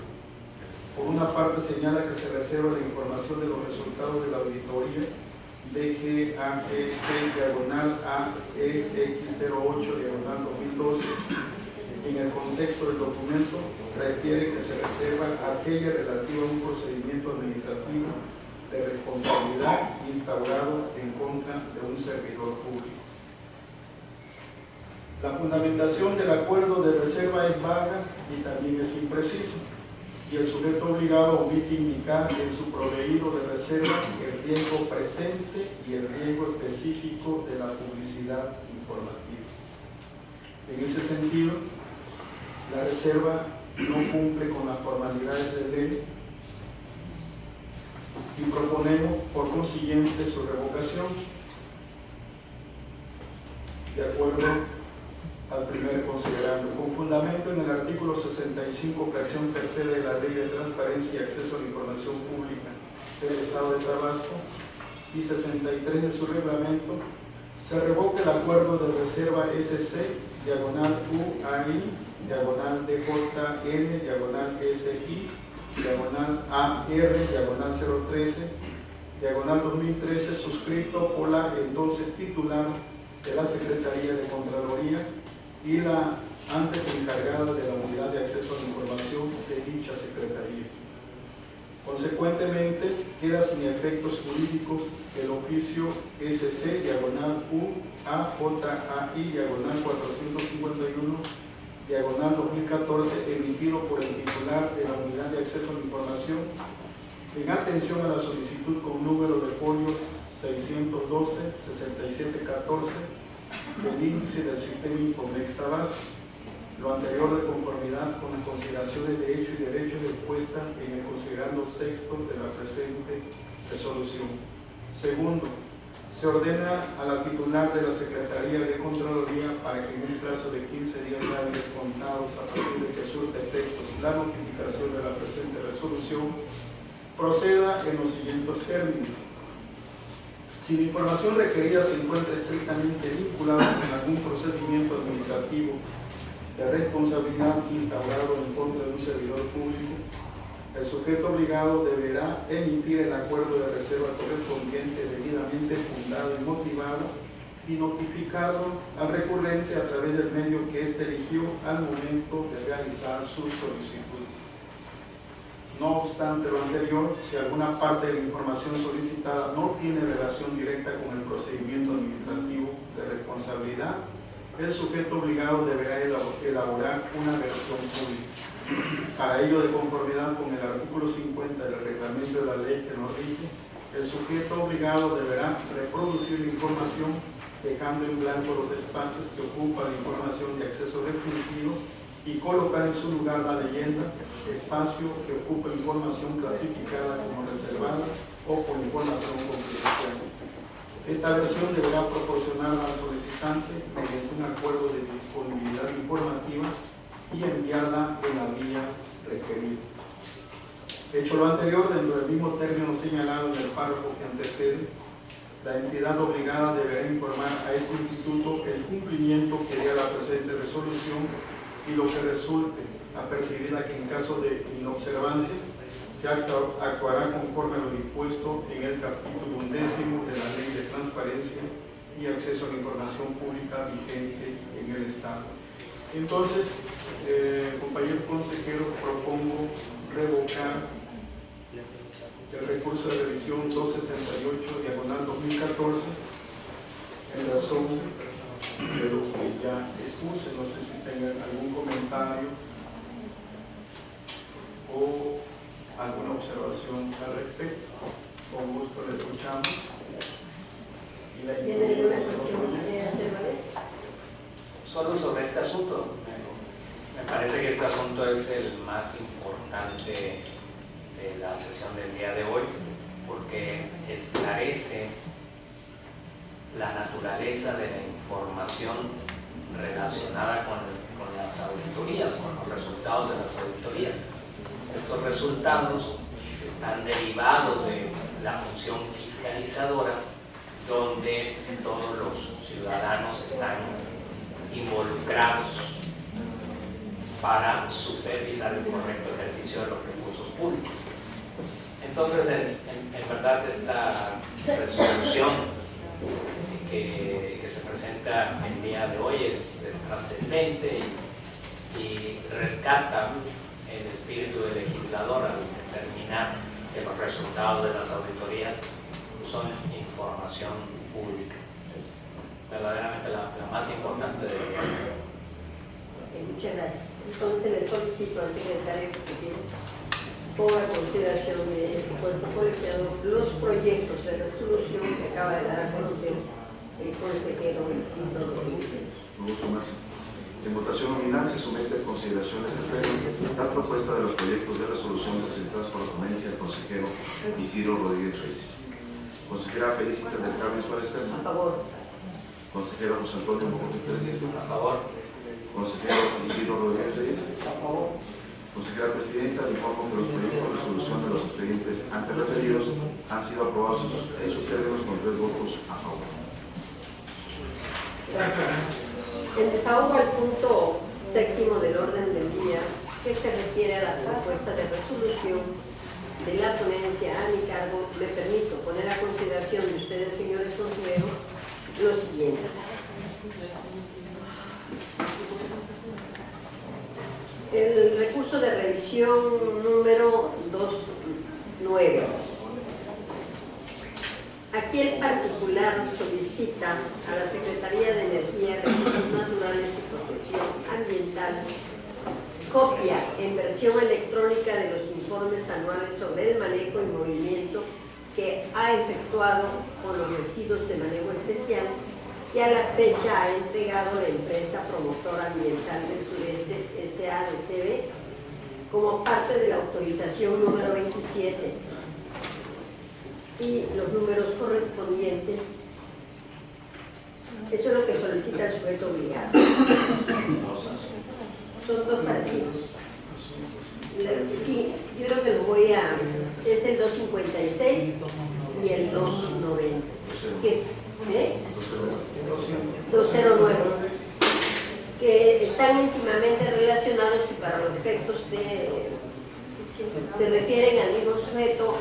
Por una parte señala que se reserva la información de los resultados de la auditoría DG-AGP-AEX08/2012. En el contexto del documento refiere que se reserva aquella relativa a un procedimiento administrativo de responsabilidad instaurado en contra de un servidor público. La fundamentación del acuerdo de reserva es vaga y también es imprecisa, y el sujeto obligado omite indicar en su proveído de reserva el riesgo presente y el riesgo específico de la publicidad informativa. En ese sentido, la reserva no cumple con las formalidades de ley y proponemos por consiguiente su revocación de acuerdo al primer considerando, con fundamento en el artículo 65, fracción tercera de la Ley de Transparencia y Acceso a la Información Pública del Estado de Tabasco y 63 de su reglamento. Se revoca el acuerdo de reserva SC/UAI/DJN/SI/AR/013/2013, suscrito por la entonces titular de la Secretaría de Contraloría y la antes encargada de la Unidad de Acceso a la Información de dicha Secretaría. Consecuentemente, queda sin efectos jurídicos el oficio SC, diagonal U, AJAI, diagonal 451, diagonal 2014, emitido por el titular de la Unidad de Acceso a la Información, en atención a la solicitud con número de folios 612-6714 del índice del sistema Infomex Tabasco. Lo anterior de conformidad con las consideraciones de hecho y derecho expuestas en el considerando sexto de la presente resolución. Segundo, se ordena a la titular de la Secretaría de Contraloría para que en un plazo de 15 días hábiles contados a partir de que surta efectos la notificación de la presente resolución, proceda en los siguientes términos. Si la información requerida se encuentra estrictamente vinculada con algún procedimiento administrativo de responsabilidad instaurado en contra de un servidor público, el sujeto obligado deberá emitir el acuerdo de reserva correspondiente debidamente fundado y motivado y notificado al recurrente a través del medio que éste eligió al momento de realizar su solicitud. No obstante lo anterior, si alguna parte de la información solicitada no tiene relación directa con el procedimiento administrativo de responsabilidad, el sujeto obligado deberá elaborar una versión pública. Para ello, de conformidad con el artículo 50 del reglamento de la ley que nos rige, el sujeto obligado deberá reproducir la información dejando en blanco los espacios que ocupa la información de acceso restringido y colocar en su lugar la leyenda, espacio que ocupa información clasificada como reservada o con información confidencial. Esta versión deberá proporcionar al solicitante mediante un acuerdo de disponibilidad informativa y enviarla en la vía requerida. Hecho lo anterior, dentro del mismo término señalado en el párrafo que antecede, la entidad obligada deberá informar a este instituto el cumplimiento que dé la presente resolución y lo que resulte, apercibida que en caso de inobservancia se actuará conforme a lo dispuesto en el capítulo 11 de la Ley de Transparencia y Acceso a la Información Pública vigente en el Estado. Entonces, compañero consejero, propongo revocar el recurso de revisión 278, diagonal 2014, en razón de lo que ya expuse. No sé si tengan algún comentario o alguna observación al respecto. Con gusto le escuchamos. ¿Tiene alguna cuestión que hacer valer? Solo sobre este asunto, me parece que este asunto es el más importante de la sesión del día de hoy, porque esclarece la naturaleza de la información relacionada con las auditorías, con los resultados de las auditorías. Estos resultados están derivados de la función fiscalizadora, donde todos los ciudadanos están involucrados para supervisar el correcto ejercicio de los recursos públicos. Entonces, en verdad, esta resolución que se presenta el día de hoy es trascendente y rescata el espíritu del legislador al determinar que los resultados de las auditorías son información pública. Es verdaderamente la más importante de Muchas gracias. Entonces le solicito al secretario ejecutivo ponga a consideración de este cuerpo colegiado los proyectos de resolución que acaba de dar a conocer el consejero Isidro Rodríguez. En votación nominal se somete a consideración de este pleno la propuesta de los proyectos de resolución presentados por la ponencia del consejero Isidro Rodríguez Reyes. Consejera Felicitas del Carmen Suárez Terza. A favor. Consejero José Antonio Mocote Pérez. a favor. Consejero Isidro Rodríguez Reyes. A favor. Consejera Presidenta, le informo que los proyectos de resolución de los expedientes antes referidos han sido aprobados en sus términos con 3 votos a favor. Gracias. El desahogo al punto séptimo del orden del día, que se refiere a la propuesta de resolución de la ponencia a mi cargo, me permito poner a consideración de ustedes, señores consejeros, lo siguiente. El recurso de revisión número 9. Aquí el particular solicita a la Secretaría de Energía, Recursos Naturales y Protección Ambiental copia en versión electrónica de los informes anuales sobre el manejo y movimiento que ha efectuado con los residuos de manejo especial que a la fecha ha entregado la empresa promotora ambiental del Sureste SADCB como parte de la autorización número 27 y los números correspondientes. Eso es lo que solicita el sujeto obligado. Son dos parecidos. Sí, yo creo que lo voy a... es el 256 y el 290. Que, 209. Que están íntimamente relacionados y para los efectos de... se refieren al mismo sujeto,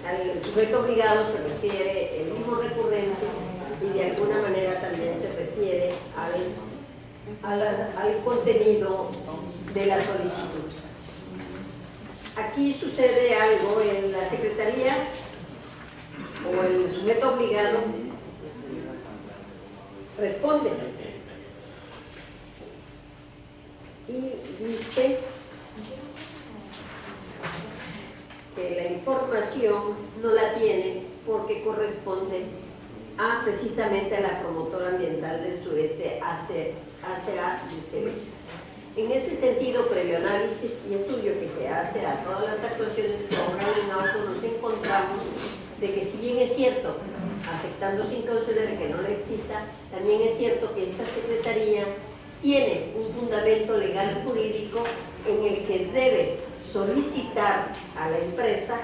al sujeto obligado se refiere el mismo recurrente y de alguna manera también se refiere al contenido de la solicitud. Aquí sucede algo en la Secretaría o el sujeto obligado responde y dice que la información no la tiene porque corresponde a precisamente a la promotora ambiental del Sureste ACADCB. En ese sentido, previo análisis y estudio que se hace a todas las actuaciones que obran en auto, nos encontramos de que si bien es cierto, aceptando sin considerar que no le exista, también es cierto que esta Secretaría tiene un fundamento legal jurídico en el que debe solicitar a la empresa,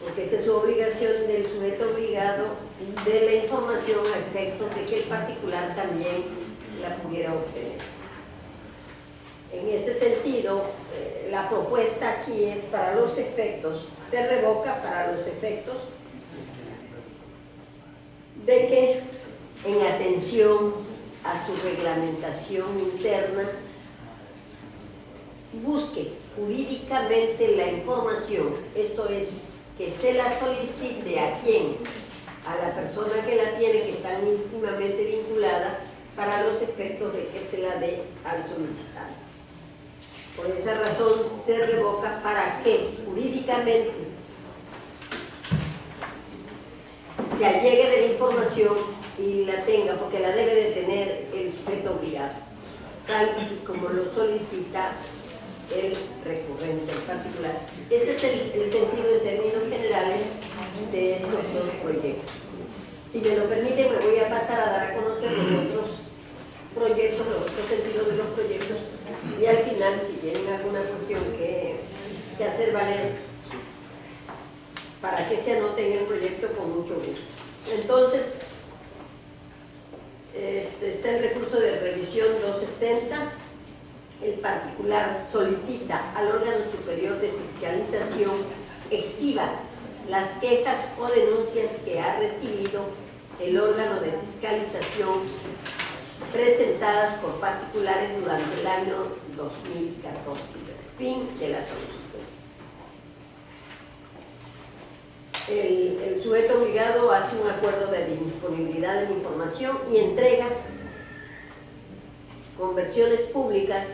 porque esa es su obligación del sujeto obligado, de la información a efectos de que el particular también la pudiera obtener. En ese sentido, la propuesta aquí es para los efectos, se revoca para los efectos de que en atención a su reglamentación interna busque jurídicamente la información, esto es, que se la solicite a quien, a la persona que la tiene, que está íntimamente vinculada, para los efectos de que se la dé al solicitante. Por esa razón se revoca para que jurídicamente se allegue de la información y la tenga, porque la debe de tener el sujeto obligado, tal y como lo solicita el recurrente en particular. Ese es el sentido en términos generales de estos dos proyectos. Si me lo permiten, me voy a pasar a dar a conocer los otros proyectos, los otros sentidos de los proyectos, y al final, si tienen alguna cuestión que hacer valer, para que se anoten el proyecto, con mucho gusto. Entonces, está el recurso de revisión 260. El particular solicita al órgano superior de fiscalización exhiba las quejas o denuncias que ha recibido el órgano de fiscalización presentadas por particulares durante el año 2014. Fin de la solicitud. El sujeto obligado hace un acuerdo de disponibilidad de la información y entrega con versiones públicas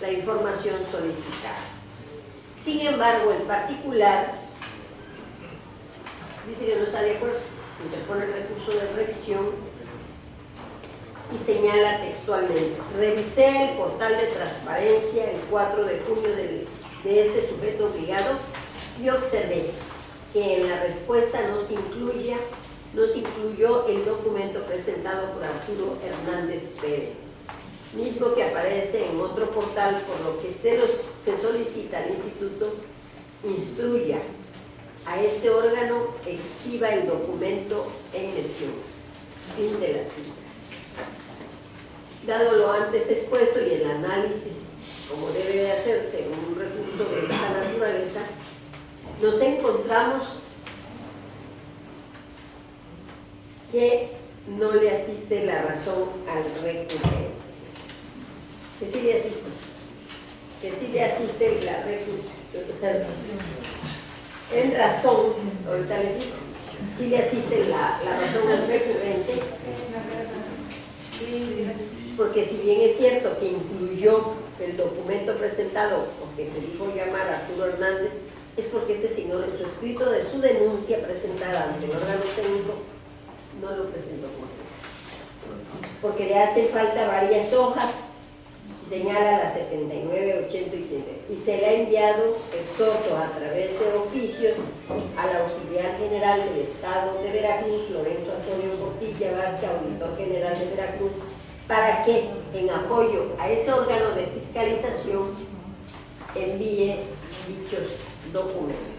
la información solicitada. Sin embargo, el particular dice que no está de acuerdo, interpone el recurso de revisión y señala textualmente: revisé el portal de transparencia el 4 de junio de este sujeto obligado y observé que en la respuesta no se incluyó el documento presentado por Arturo Hernández Pérez, mismo que aparece en otro portal, por lo que se solicita al instituto instruya a este órgano exhiba el documento en mención. Fin de la cita. Dado lo antes expuesto y el análisis como debe de hacerse en un recurso de esta naturaleza, nos encontramos que no le asiste la razón al recurrente. Que sí le asiste la En razón, ahorita les digo, si le asiste la razón al recurrente, porque si bien es cierto que incluyó el documento presentado, porque se dijo llamar a Arturo Hernández, es porque este señor en su escrito de su denuncia presentada ante el órgano técnico no lo presentó completo, porque le hacen falta varias hojas y señala las 79, 80 y se le ha enviado exhorto a través de oficios al auxiliar general del Estado de Veracruz, Lorenzo Antonio Portilla Vázquez, auditor general de Veracruz, para que en apoyo a ese órgano de fiscalización envíe dichos documentos.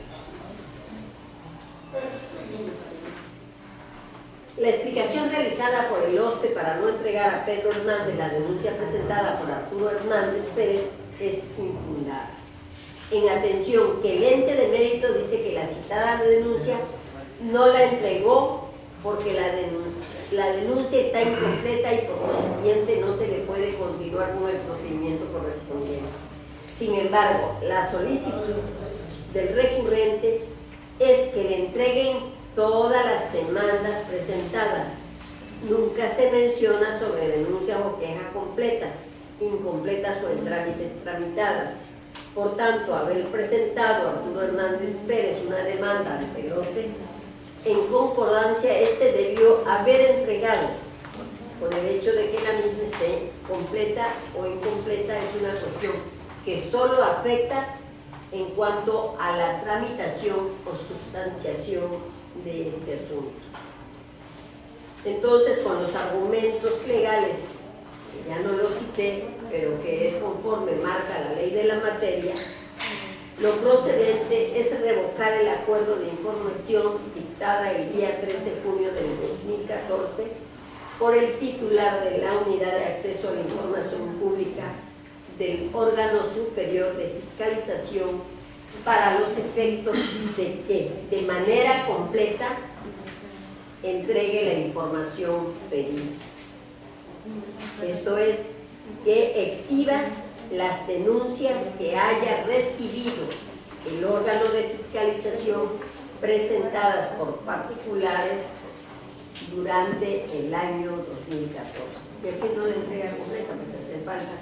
La explicación realizada por el OSPE para no entregar a Pedro Hernández la denuncia presentada por Arturo Hernández Pérez es infundada. En atención que el ente de mérito dice que la citada denuncia no la entregó porque la denuncia está incompleta y por consiguiente no se le puede continuar con el procedimiento correspondiente. Sin embargo, la solicitud del recurrente es que le entreguen todas las demandas presentadas. Nunca se menciona sobre denuncias o quejas completas, incompletas o en trámites tramitadas. Por tanto, haber presentado a Arturo Hernández Pérez una demanda ante el OSPE, en concordancia, este debió haber entregado, con el hecho de que la misma esté completa o incompleta, es una cuestión que solo afecta en cuanto a la tramitación o sustanciación de este asunto. Entonces, con los argumentos legales, que ya no los cité, pero que es conforme marca la ley de la materia, lo procedente es revocar el acuerdo de información dictada el día 3 de junio del 2014 por el titular de la Unidad de Acceso a la Información Pública del órgano superior de fiscalización para los efectos de que de manera completa entregue la información pedida. Esto es, que exhiba las denuncias que haya recibido el órgano de fiscalización presentadas por particulares durante el año 2014. Y aquí no la entrega completa, pues hace falta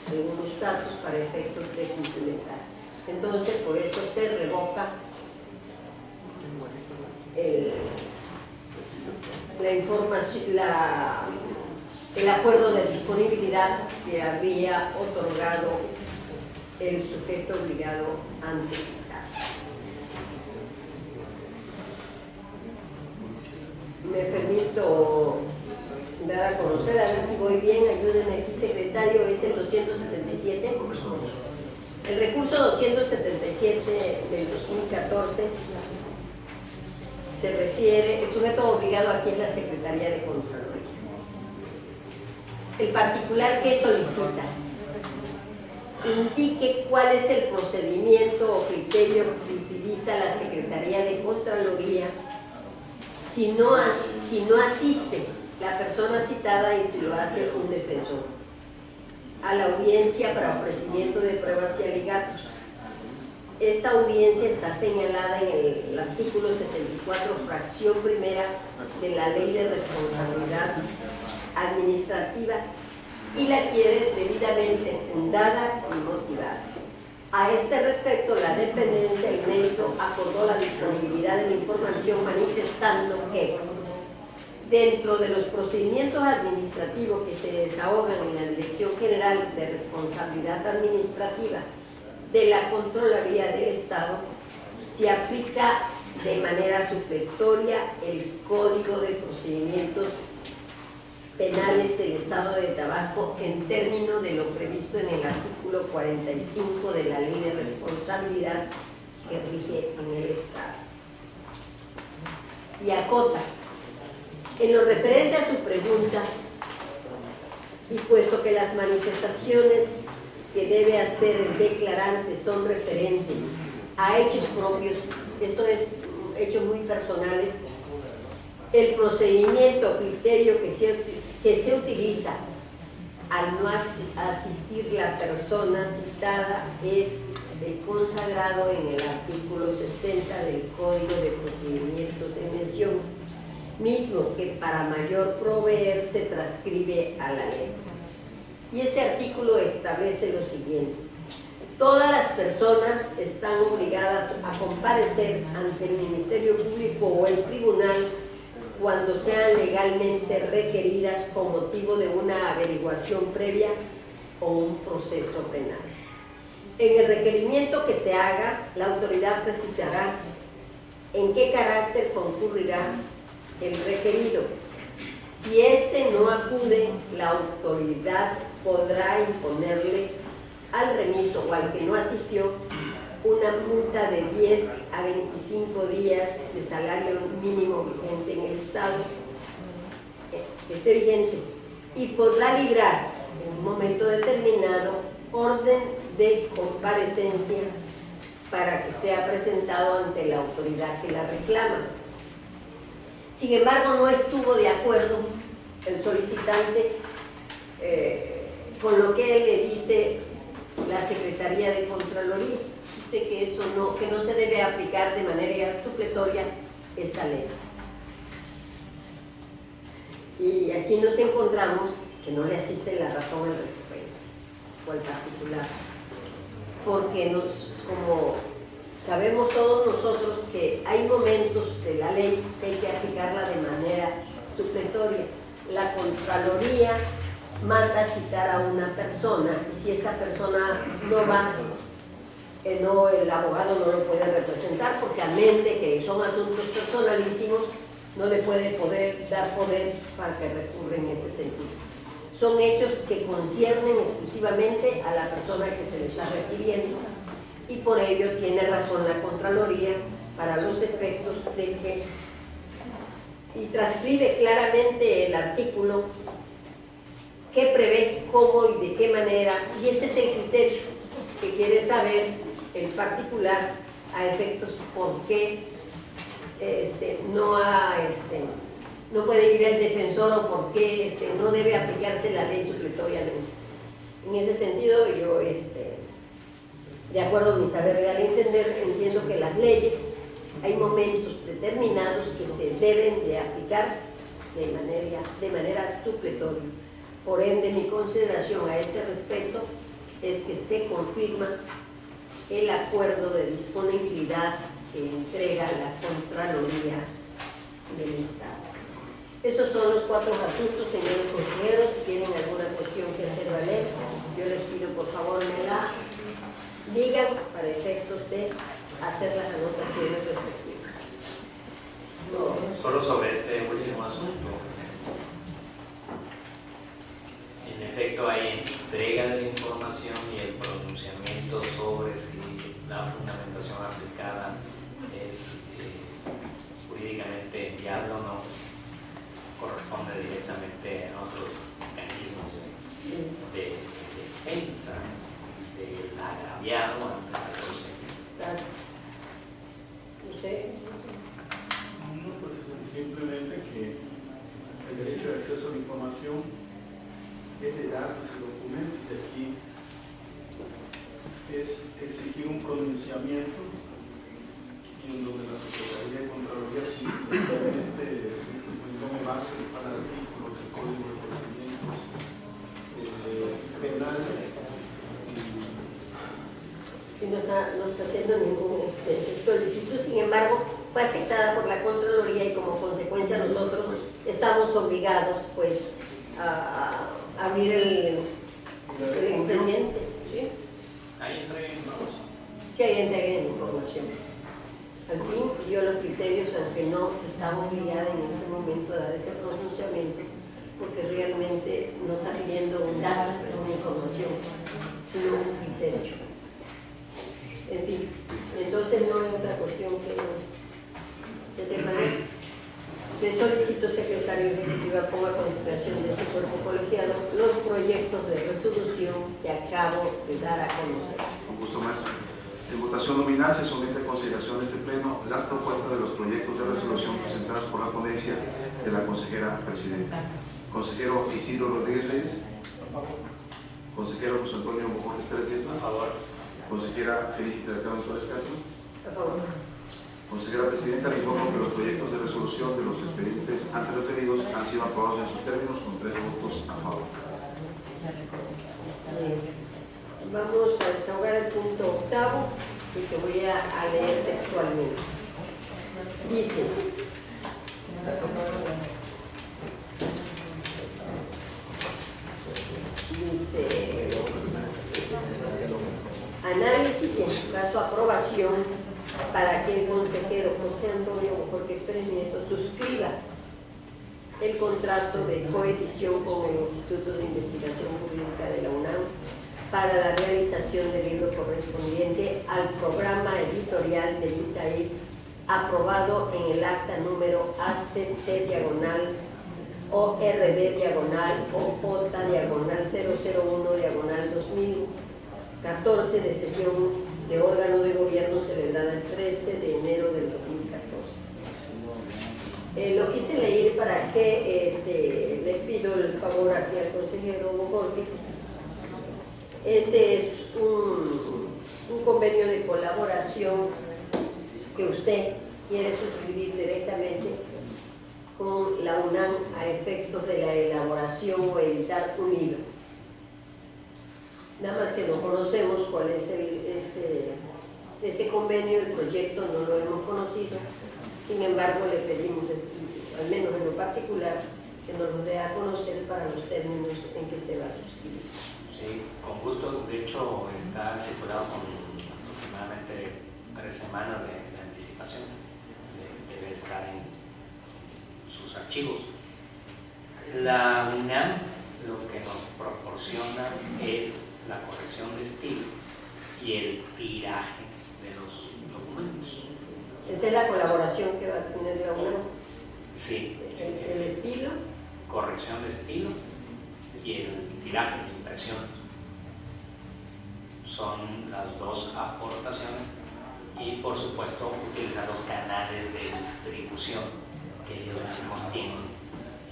algunos datos para efectos de cumplimentar. Entonces, por eso se revoca la información, el acuerdo de disponibilidad que había otorgado el sujeto obligado antes citado. Me permito dar a conocer, a ver si voy bien, ayúdenme aquí, secretario, es el 277. El recurso 277 del 2014 se refiere, el sujeto obligado aquí es la Secretaría de Contraloría. El particular que solicita indique cuál es el procedimiento o criterio que utiliza la Secretaría de Contraloría si no asiste la persona citada y si lo hace un defensor a la audiencia para ofrecimiento de pruebas y alegatos. Esta audiencia está señalada en el artículo 64, fracción primera de la Ley de Responsabilidad Administrativa y la quiere debidamente fundada y motivada. A este respecto, la dependencia del mérito acordó la disponibilidad de la información manifestando que dentro de los procedimientos administrativos que se desahogan en la Dirección General de Responsabilidad Administrativa de la Contraloría del Estado, se aplica de manera supletoria el Código de Procedimientos Penales del Estado de Tabasco en términos de lo previsto en el artículo 45 de la Ley de Responsabilidad que rige en el Estado. Y acota, en lo referente a su pregunta, y puesto que las manifestaciones que debe hacer el declarante son referentes a hechos propios, esto es hechos muy personales, el procedimiento o criterio que se utiliza al no asistir la persona citada es consagrado en el artículo 60 del Código de Procedimientos de Mención, mismo que para mayor proveer se transcribe a la ley. Y ese artículo establece lo siguiente: todas las personas están obligadas a comparecer ante el Ministerio Público o el tribunal cuando sean legalmente requeridas con motivo de una averiguación previa o un proceso penal. En el requerimiento que se haga, la autoridad precisará en qué carácter concurrirá el requerido. Si éste no acude, la autoridad podrá imponerle al remiso o al que no asistió una multa de 10 a 25 días de salario mínimo vigente en el Estado, que esté vigente, y podrá librar en un momento determinado orden de comparecencia para que sea presentado ante la autoridad que la reclama. Sin embargo, no estuvo de acuerdo el solicitante con lo que él le dice la Secretaría de Contraloría. Dice que eso que no se debe aplicar de manera supletoria esta ley. Y aquí nos encontramos que no le asiste la razón al referente o al particular, porque como sabemos todos nosotros que hay momentos de la ley que hay que aplicarla de manera supletoria. La Contraloría manda citar a una persona y si esa persona no va, el abogado no lo puede representar porque amén de que son asuntos personalísimos, no le puede dar poder para que recurra en ese sentido. Son hechos que conciernen exclusivamente a la persona que se le está refiriendo y por ello tiene razón la Contraloría para los efectos de que, y transcribe claramente el artículo que prevé cómo y de qué manera, y ese es el criterio que quiere saber el particular a efectos por qué no puede ir el defensor o por qué no debe aplicarse la ley supletoriamente. En ese sentido, yo, de acuerdo a mi saber real y entender, entiendo que las leyes, hay momentos determinados que se deben de aplicar de manera supletoria. Por ende, mi consideración a este respecto es que se confirma el acuerdo de disponibilidad que entrega la Contraloría del Estado. Esos son los 4 asuntos, señores consejeros. Si tienen alguna cuestión que hacer valer, yo les pido por favor me la digan para efectos de hacer las anotaciones respectivas. Solo sobre este último asunto. En efecto, hay entrega de la información y el pronunciamiento sobre si la fundamentación aplicada es jurídicamente viable o no, corresponde directamente a otros mecanismos de defensa del agraviado ante la procedimiento. ¿Usted? No, pues simplemente que el derecho de acceso a la información es de datos y documentos, y aquí es exigir un pronunciamiento y en donde la Secretaría de Contraloría simplemente tome base para artículos del Código de Procedimientos Penales Y no está haciendo ningún solicitud, sin embargo, fue aceptada por la Contraloría y como consecuencia nosotros estamos obligados pues a abrir el expediente. ¿Sí? Ahí entreguen información. Sí, ahí entreguen información. Al fin, dio los criterios, aunque no estaba obligada en ese momento a dar ese pronunciamiento, porque realmente no está pidiendo un dato, una información, sino un criterio. En fin, entonces no hay otra cuestión que hacer valer. Le solicito, secretario ejecutivo, ponga a consideración de este cuerpo colegiado los proyectos de resolución que acabo de dar a conocer. Con gusto, maestra. En votación nominal se somete a consideración de este Pleno las propuestas de los proyectos de resolución presentadas por la ponencia de la consejera presidenta. Consejero Isidro Rodríguez Reyes. Consejero José Antonio Borges Pérez Nieto. A favor. Consejera Felicita Carlos Suárez Castro. A favor. Consejera Presidenta, le informo que los proyectos de resolución de los expedientes antes referidos han sido aprobados en sus términos con 3 votos a favor. Vamos a desahogar el punto octavo y que voy a leer textualmente. Dice: análisis y en su caso aprobación para que el consejero José Antonio Jorge Pérez Nieto suscriba el contrato de coedición con el Instituto de Investigación Jurídica de la UNAM para la realización del libro correspondiente al programa editorial del INTAIR, aprobado en el acta número ACT-OJ-001-2014 de sesión de órgano de gobierno celebrada el 13 de enero del 2014. Lo quise leer para que le pido el favor aquí al consejero Jorge. Este es un convenio de colaboración que usted quiere suscribir directamente con la UNAM a efectos de la elaboración o editar un libro. Nada más que no conocemos cuál es ese convenio, el proyecto no lo hemos conocido. Sin embargo, le pedimos, al menos en lo particular, que nos lo dé a conocer para los términos en que se va a suscribir. Sí, con gusto. De hecho, está circulado con aproximadamente 3 semanas de anticipación. Debe estar en sus archivos. La UNAM lo que nos proporciona es la corrección de estilo y el tiraje de los documentos. Esa es la colaboración que va a tener la UNAM. Sí. El estilo. Corrección de estilo y el tiraje, la impresión. Son las 2 aportaciones y, por supuesto, utilizar los canales de distribución que ellos mismos tienen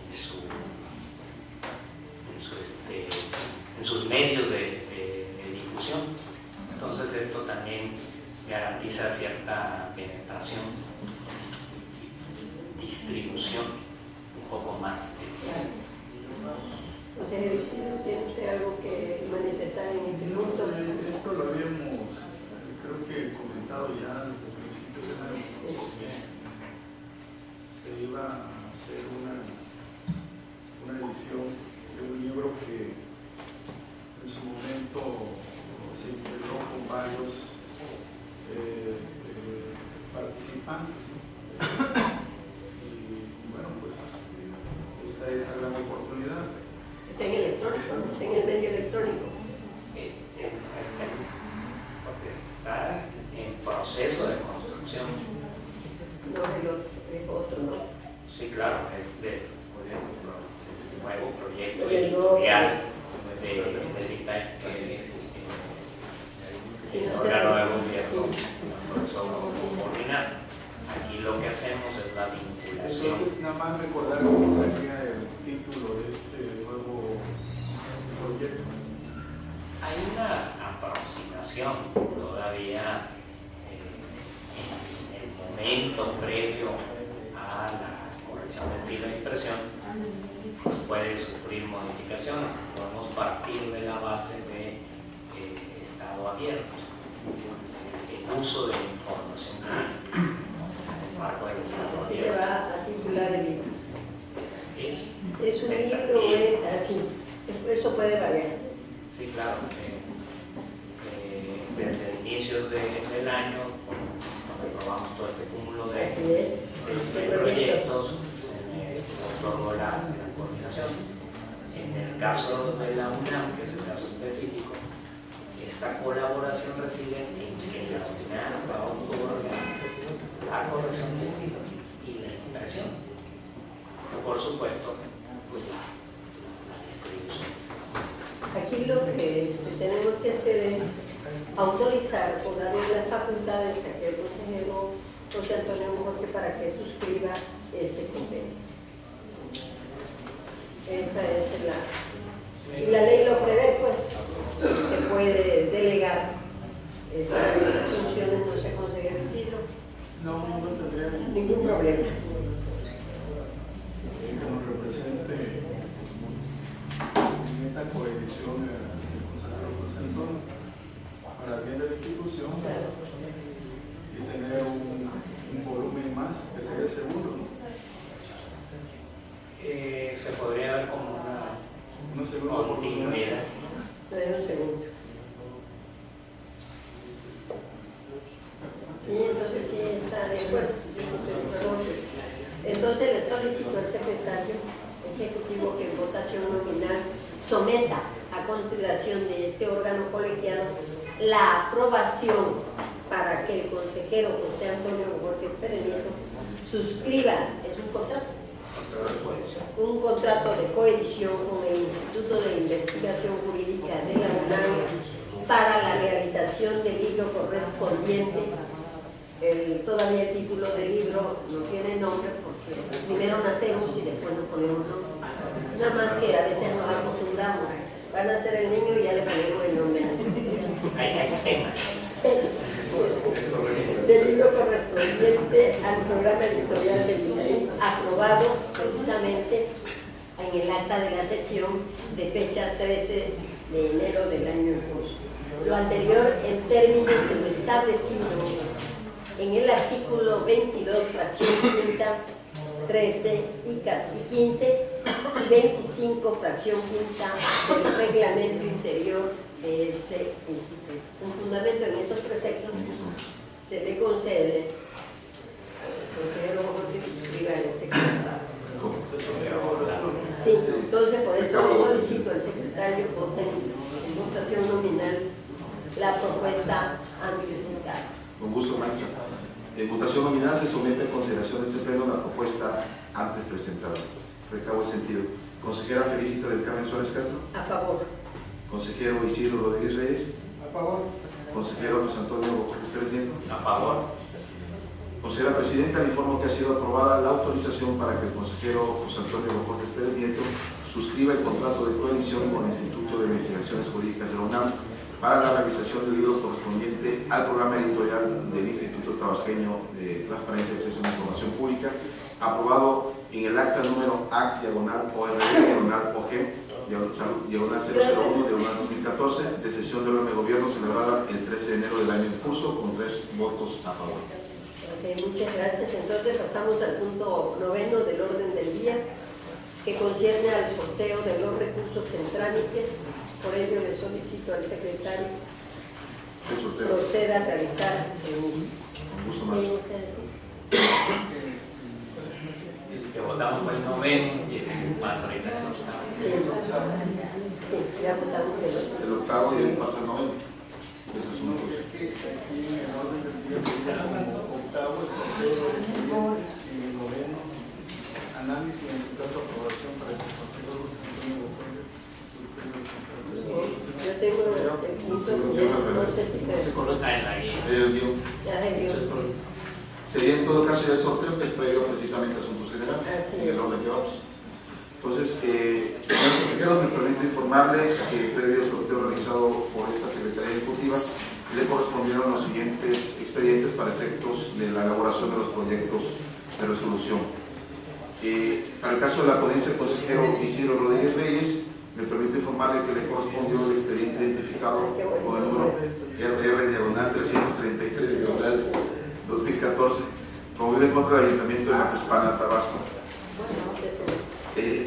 en sus medios de difusión. Entonces, esto también garantiza cierta penetración y distribución un poco más eficiente. ¿Tiene usted algo que manifestar en este punto? Esto lo habíamos, creo que comentado ya desde el principio del año, que se iba a hacer una edición de un libro que en su momento se integró con varios participantes, ¿no? Y bueno, pues esta es la gran oportunidad. Está en electrónico, está en el medio electrónico. Está en proceso de construcción. No, el otro no. Sí, claro, es de nuevo proyecto editorial del INTAIR, el órgano de gobierno, coordinar. Aquí lo que hacemos es la vinculación. Entonces, nada más recordar cómo sería el título de este nuevo proyecto. Hay una aproximación todavía en el momento previo a la corrección de estilo de impresión, puede sufrir modificaciones. Podemos partir de la base de estado abierto, el uso de la información pública, el marco del estado Así se abierto. va a titular el libro. Es un libro, así. Eso puede variar. Sí, claro. Desde inicios del año, cuando aprobamos todo este cúmulo de proyectos, se me otorgó la coordinación. En el caso de la UNAM, que es el caso específico, esta colaboración reside en que la UNAM va a otorgar la corrección de estilo y la impresión. Por supuesto, pues la distribución. Aquí lo que tenemos que hacer es autorizar o darle las facultades a que el consejero José Antonio Jorge para que suscriba ese convenio. Esa es y la ley lo prevé, pues, se puede delegar estas funciones, no sé, consejero Isidro. No tendría Ningún problema. que nos represente en esta coedición del consejero José Antonio para el bien de la institución y tener un volumen más, que sería el segundo, ¿no? Se podría ver como Una segunda una oportunidad. continuidad. Espera un segundo. Sí, entonces sí está de acuerdo. Entonces le solicito al secretario ejecutivo que en votación nominal someta a consideración de este órgano colegiado la aprobación para que el consejero José Antonio Borges Pérez Nieto suscriba, es un contrato de coedición con el Instituto de Investigación Jurídica de la UNAM para la realización del libro correspondiente. Todavía el título del libro no tiene nombre porque primero nacemos y después nos ponemos nombre. Nada más que a veces nos acostumbramos. Va a nacer el niño y ya le ponemos el nombre. Hay temas. Del libro correspondiente al programa editorial del INAI, aprobado precisamente en el acta de la sesión de fecha 13 de enero del año en curso. Lo anterior en términos de lo establecido en el artículo 22, fracción quinta, 13 y 15 y 25, fracción quinta del reglamento interior de este instituto. Un fundamento en esos preceptos se le concede al consejero que suscriba ese contrato. Sí, entonces por eso le solicito al secretario vote en votación nominal la propuesta antes citada. Con gusto, maestra. En votación nominal se somete a consideración de este pleno la propuesta antes presentada. Recabo el sentido. Consejera Felicita del Carmen Suárez Castro. A favor. Consejero Isidro Rodríguez Reyes. A favor. Consejero José Antonio Borges Pérez Nieto. A favor. Consejera Presidenta, le informo que ha sido aprobada la autorización para que el consejero José Antonio Borges Pérez Nieto suscriba el contrato de coedición con el Instituto de Investigaciones Jurídicas de la UNAM para la realización del libro correspondiente al programa editorial del Instituto Tabasqueño de Transparencia y Acceso a la Información Pública, aprobado en el acta número A/ORD/OG diagonal 001 diagonal 2014 de sesión de orden de gobierno celebrada el 13 de enero del año en curso con 3 votos a favor. Okay, muchas gracias. Entonces pasamos al punto 9 del orden del día, que concierne al sorteo de los recursos en trámites. Por ello le solicito al secretario El sorteo. proceda a realizar el mismo. Con gusto, más. Que votamos fue el noveno y el más ahorita el octavo. Sí, ya votamos el otro. El octavo y el pasa el noveno. Eso es una cosa. Es que aquí en el orden del día como octavo el sorteo y el noveno análisis, en su caso aprobación para que el consejero José Antonio Borges suscriba el contrato. Yo tengo el punto, no sé si ¿Es te... correcto? Ah, en la guía. El guión. Ya se dio. Sería en todo caso ya el sorteo que es previo precisamente a asuntos generales, Así en el es. orden que vamos. Entonces, señor consejero, me permito informarle que previo sorteo realizado por esta Secretaría Ejecutiva le correspondieron los siguientes expedientes para efectos de la elaboración de los proyectos de resolución. Para el caso de la ponencia del consejero Isidro Rodríguez Reyes, me permito informarle que le correspondió el expediente identificado con el número RR/333/2014, promovido en contra del Ayuntamiento de La Cuspana, Tabasco.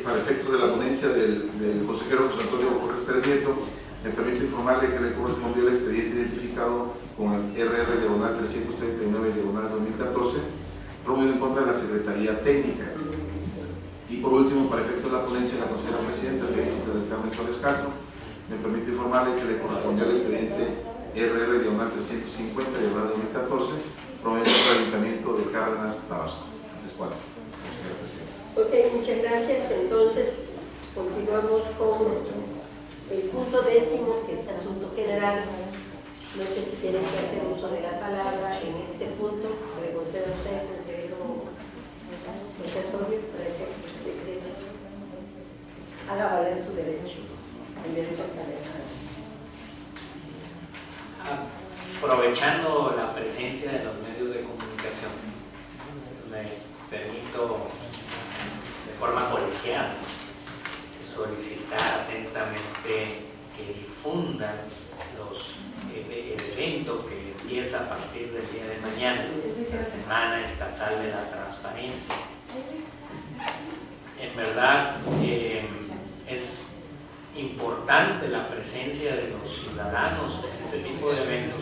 Para efectos de la ponencia del consejero José Antonio Borges Pérez Nieto, me permito informarle que le correspondió el expediente identificado con el RR/339/2014, promovido en contra de la Secretaría Técnica. Y por último, para efectos de la ponencia de la consejera presidenta Felicita del Carmen Suárez Castro, me permito informarle que le correspondió el expediente RR/350/2014, promovido contra el Ayuntamiento de Cárdenas, Tabasco. Es cuatro. Consejera presidenta. Ok, muchas gracias. Entonces, continuamos con el punto 10, que es asuntos generales. No sé si tienen que hacer uso de la palabra en este punto. Le concedo a usted, consejero José Antonio, para efectos de decreto. Haga valer su derecho, el derecho a saber. información. Me permito de forma colegial solicitar atentamente que difundan el evento que empieza a partir del día de mañana, la Semana Estatal de la Transparencia. En verdad es importante la presencia de los ciudadanos en este tipo de eventos,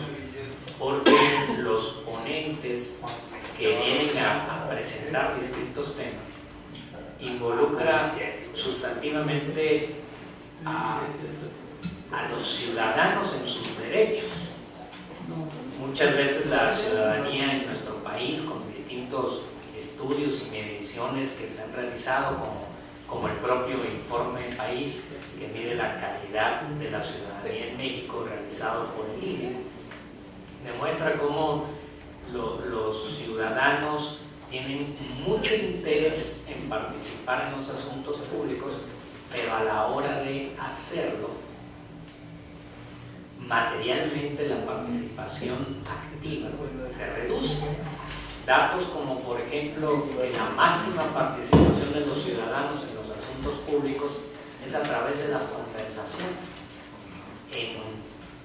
porque los ponentes que vienen a presentar distintos temas involucra sustantivamente a los ciudadanos en sus derechos. Muchas veces la ciudadanía en nuestro país, con distintos estudios y mediciones que se han realizado, como el propio informe País que mide la calidad de la ciudadanía en México, realizado por el INE, demuestra cómo los ciudadanos tienen mucho interés en participar en los asuntos públicos, pero a la hora de hacerlo, materialmente la participación activa se reduce. Datos como, por ejemplo, que la máxima participación de los ciudadanos en los asuntos públicos es a través de las conversaciones.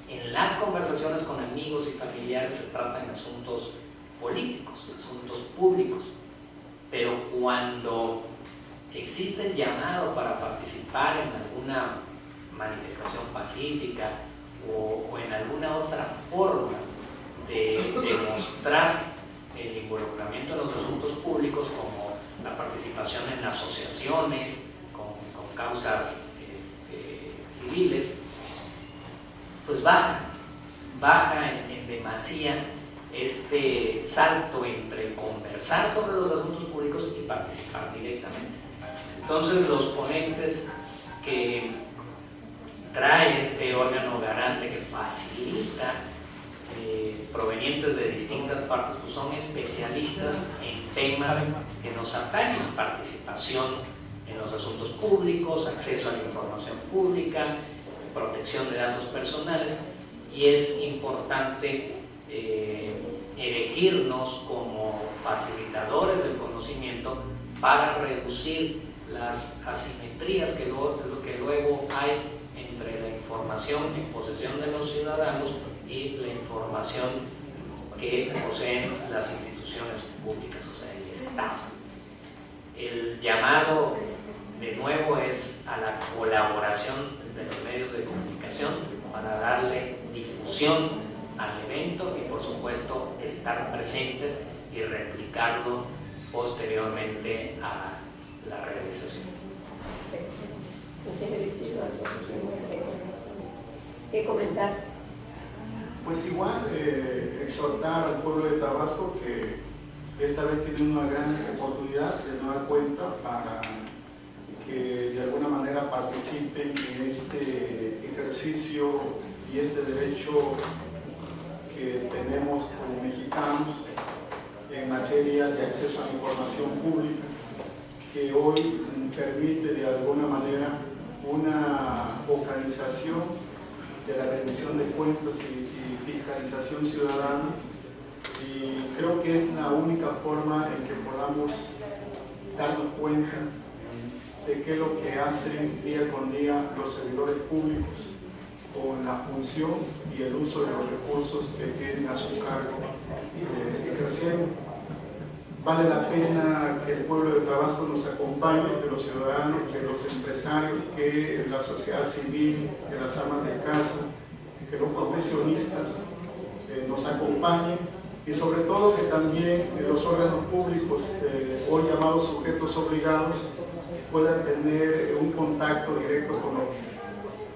En las conversaciones con amigos y familiares se tratan asuntos políticos, asuntos públicos, pero cuando existe el llamado para participar en alguna manifestación pacífica o en alguna otra forma de demostrar el involucramiento en los asuntos públicos, como la participación en asociaciones con causas civiles, pues baja en demasía este salto entre conversar sobre los asuntos públicos y participar directamente. Entonces, los ponentes que trae este órgano garante, que facilita, provenientes de distintas partes, pues son especialistas en temas que nos atañen: participación en los asuntos públicos, acceso a la información pública, protección de datos personales, y es importante erigirnos como facilitadores del conocimiento para reducir las asimetrías que luego hay entre la información en posesión de los ciudadanos y la información que poseen las instituciones públicas, o sea, el Estado. El llamado, de nuevo, es a la colaboración de los medios de comunicación para darle difusión al evento y, por supuesto, estar presentes y replicarlo posteriormente a la realización. ¿Qué comentar? Pues igual, exhortar al pueblo de Tabasco que esta vez tiene una gran oportunidad de nueva cuenta para que de alguna manera participen en este ejercicio y este derecho que tenemos como mexicanos en materia de acceso a la información pública, que hoy permite de alguna manera una focalización de la rendición de cuentas y fiscalización ciudadana, y creo que es la única forma en que podamos darnos cuenta de qué es lo que hacen día con día los servidores públicos con la función y el uso de los recursos que tienen a su cargo ejerciendo. Vale la pena que el pueblo de Tabasco nos acompañe, que los ciudadanos, que los empresarios, que la sociedad civil, que las amas de casa, que los profesionistas nos acompañen, y sobre todo que también los órganos públicos, hoy llamados sujetos obligados, puedan tener un contacto directo con los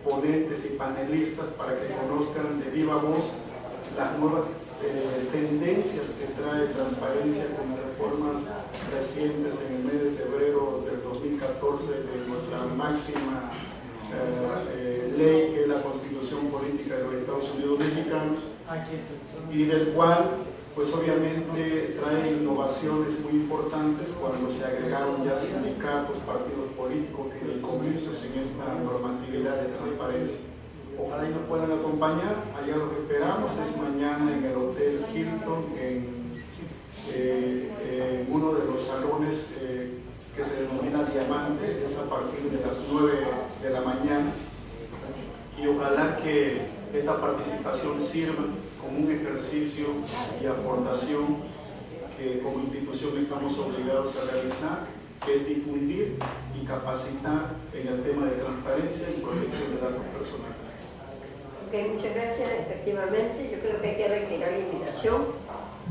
ponentes y panelistas para que conozcan de viva voz las nuevas tendencias que trae transparencia con reformas recientes en el mes de febrero del 2014 de nuestra máxima ley, que es la Constitución Política de los Estados Unidos Mexicanos, y del cual pues obviamente trae innovaciones muy importantes cuando se agregaron ya sindicatos, partidos políticos y comercios en esta normatividad de transparencia. Ojalá y nos puedan acompañar. Allá los esperamos, es mañana en el Hotel Hilton en esta participación sirva como un ejercicio y aportación que como institución estamos obligados a realizar, que es difundir y capacitar en el tema de transparencia y protección de datos personales. Ok, muchas gracias. Efectivamente, yo creo que hay que retirar la invitación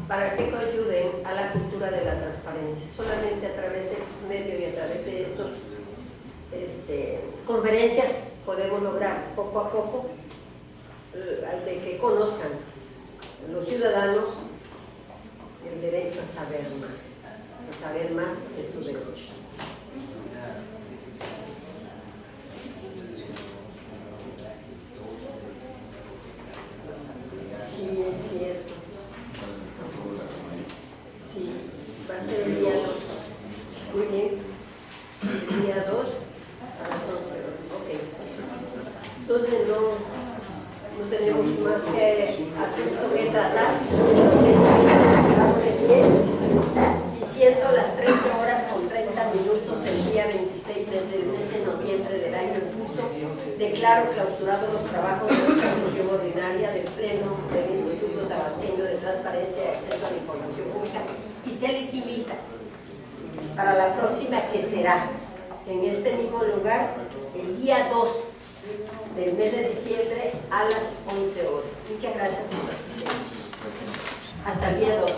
para que ayuden a la cultura de la transparencia. Solamente a través de estos medios y a través de estos conferencias podemos lograr poco a poco de que conozcan los ciudadanos el derecho a saber más de su derecho. Sí, es cierto. Sí, va a ser el día 2. Muy bien. El día 2 a las 11 horas. Ok. Entonces no tenemos más que asunto que tratar. Diciendo las 13 horas con 30 minutos del día 26 del mes de noviembre del año en curso, declaro clausurados los trabajos de esta sesión ordinaria del Pleno del Instituto Tabasqueño de Transparencia y Acceso a la Información Pública y se les invita para la próxima, que será en este mismo lugar el día 2 del mes de diciembre a las 11 horas. Muchas gracias por su asistencia. Hasta el día 2.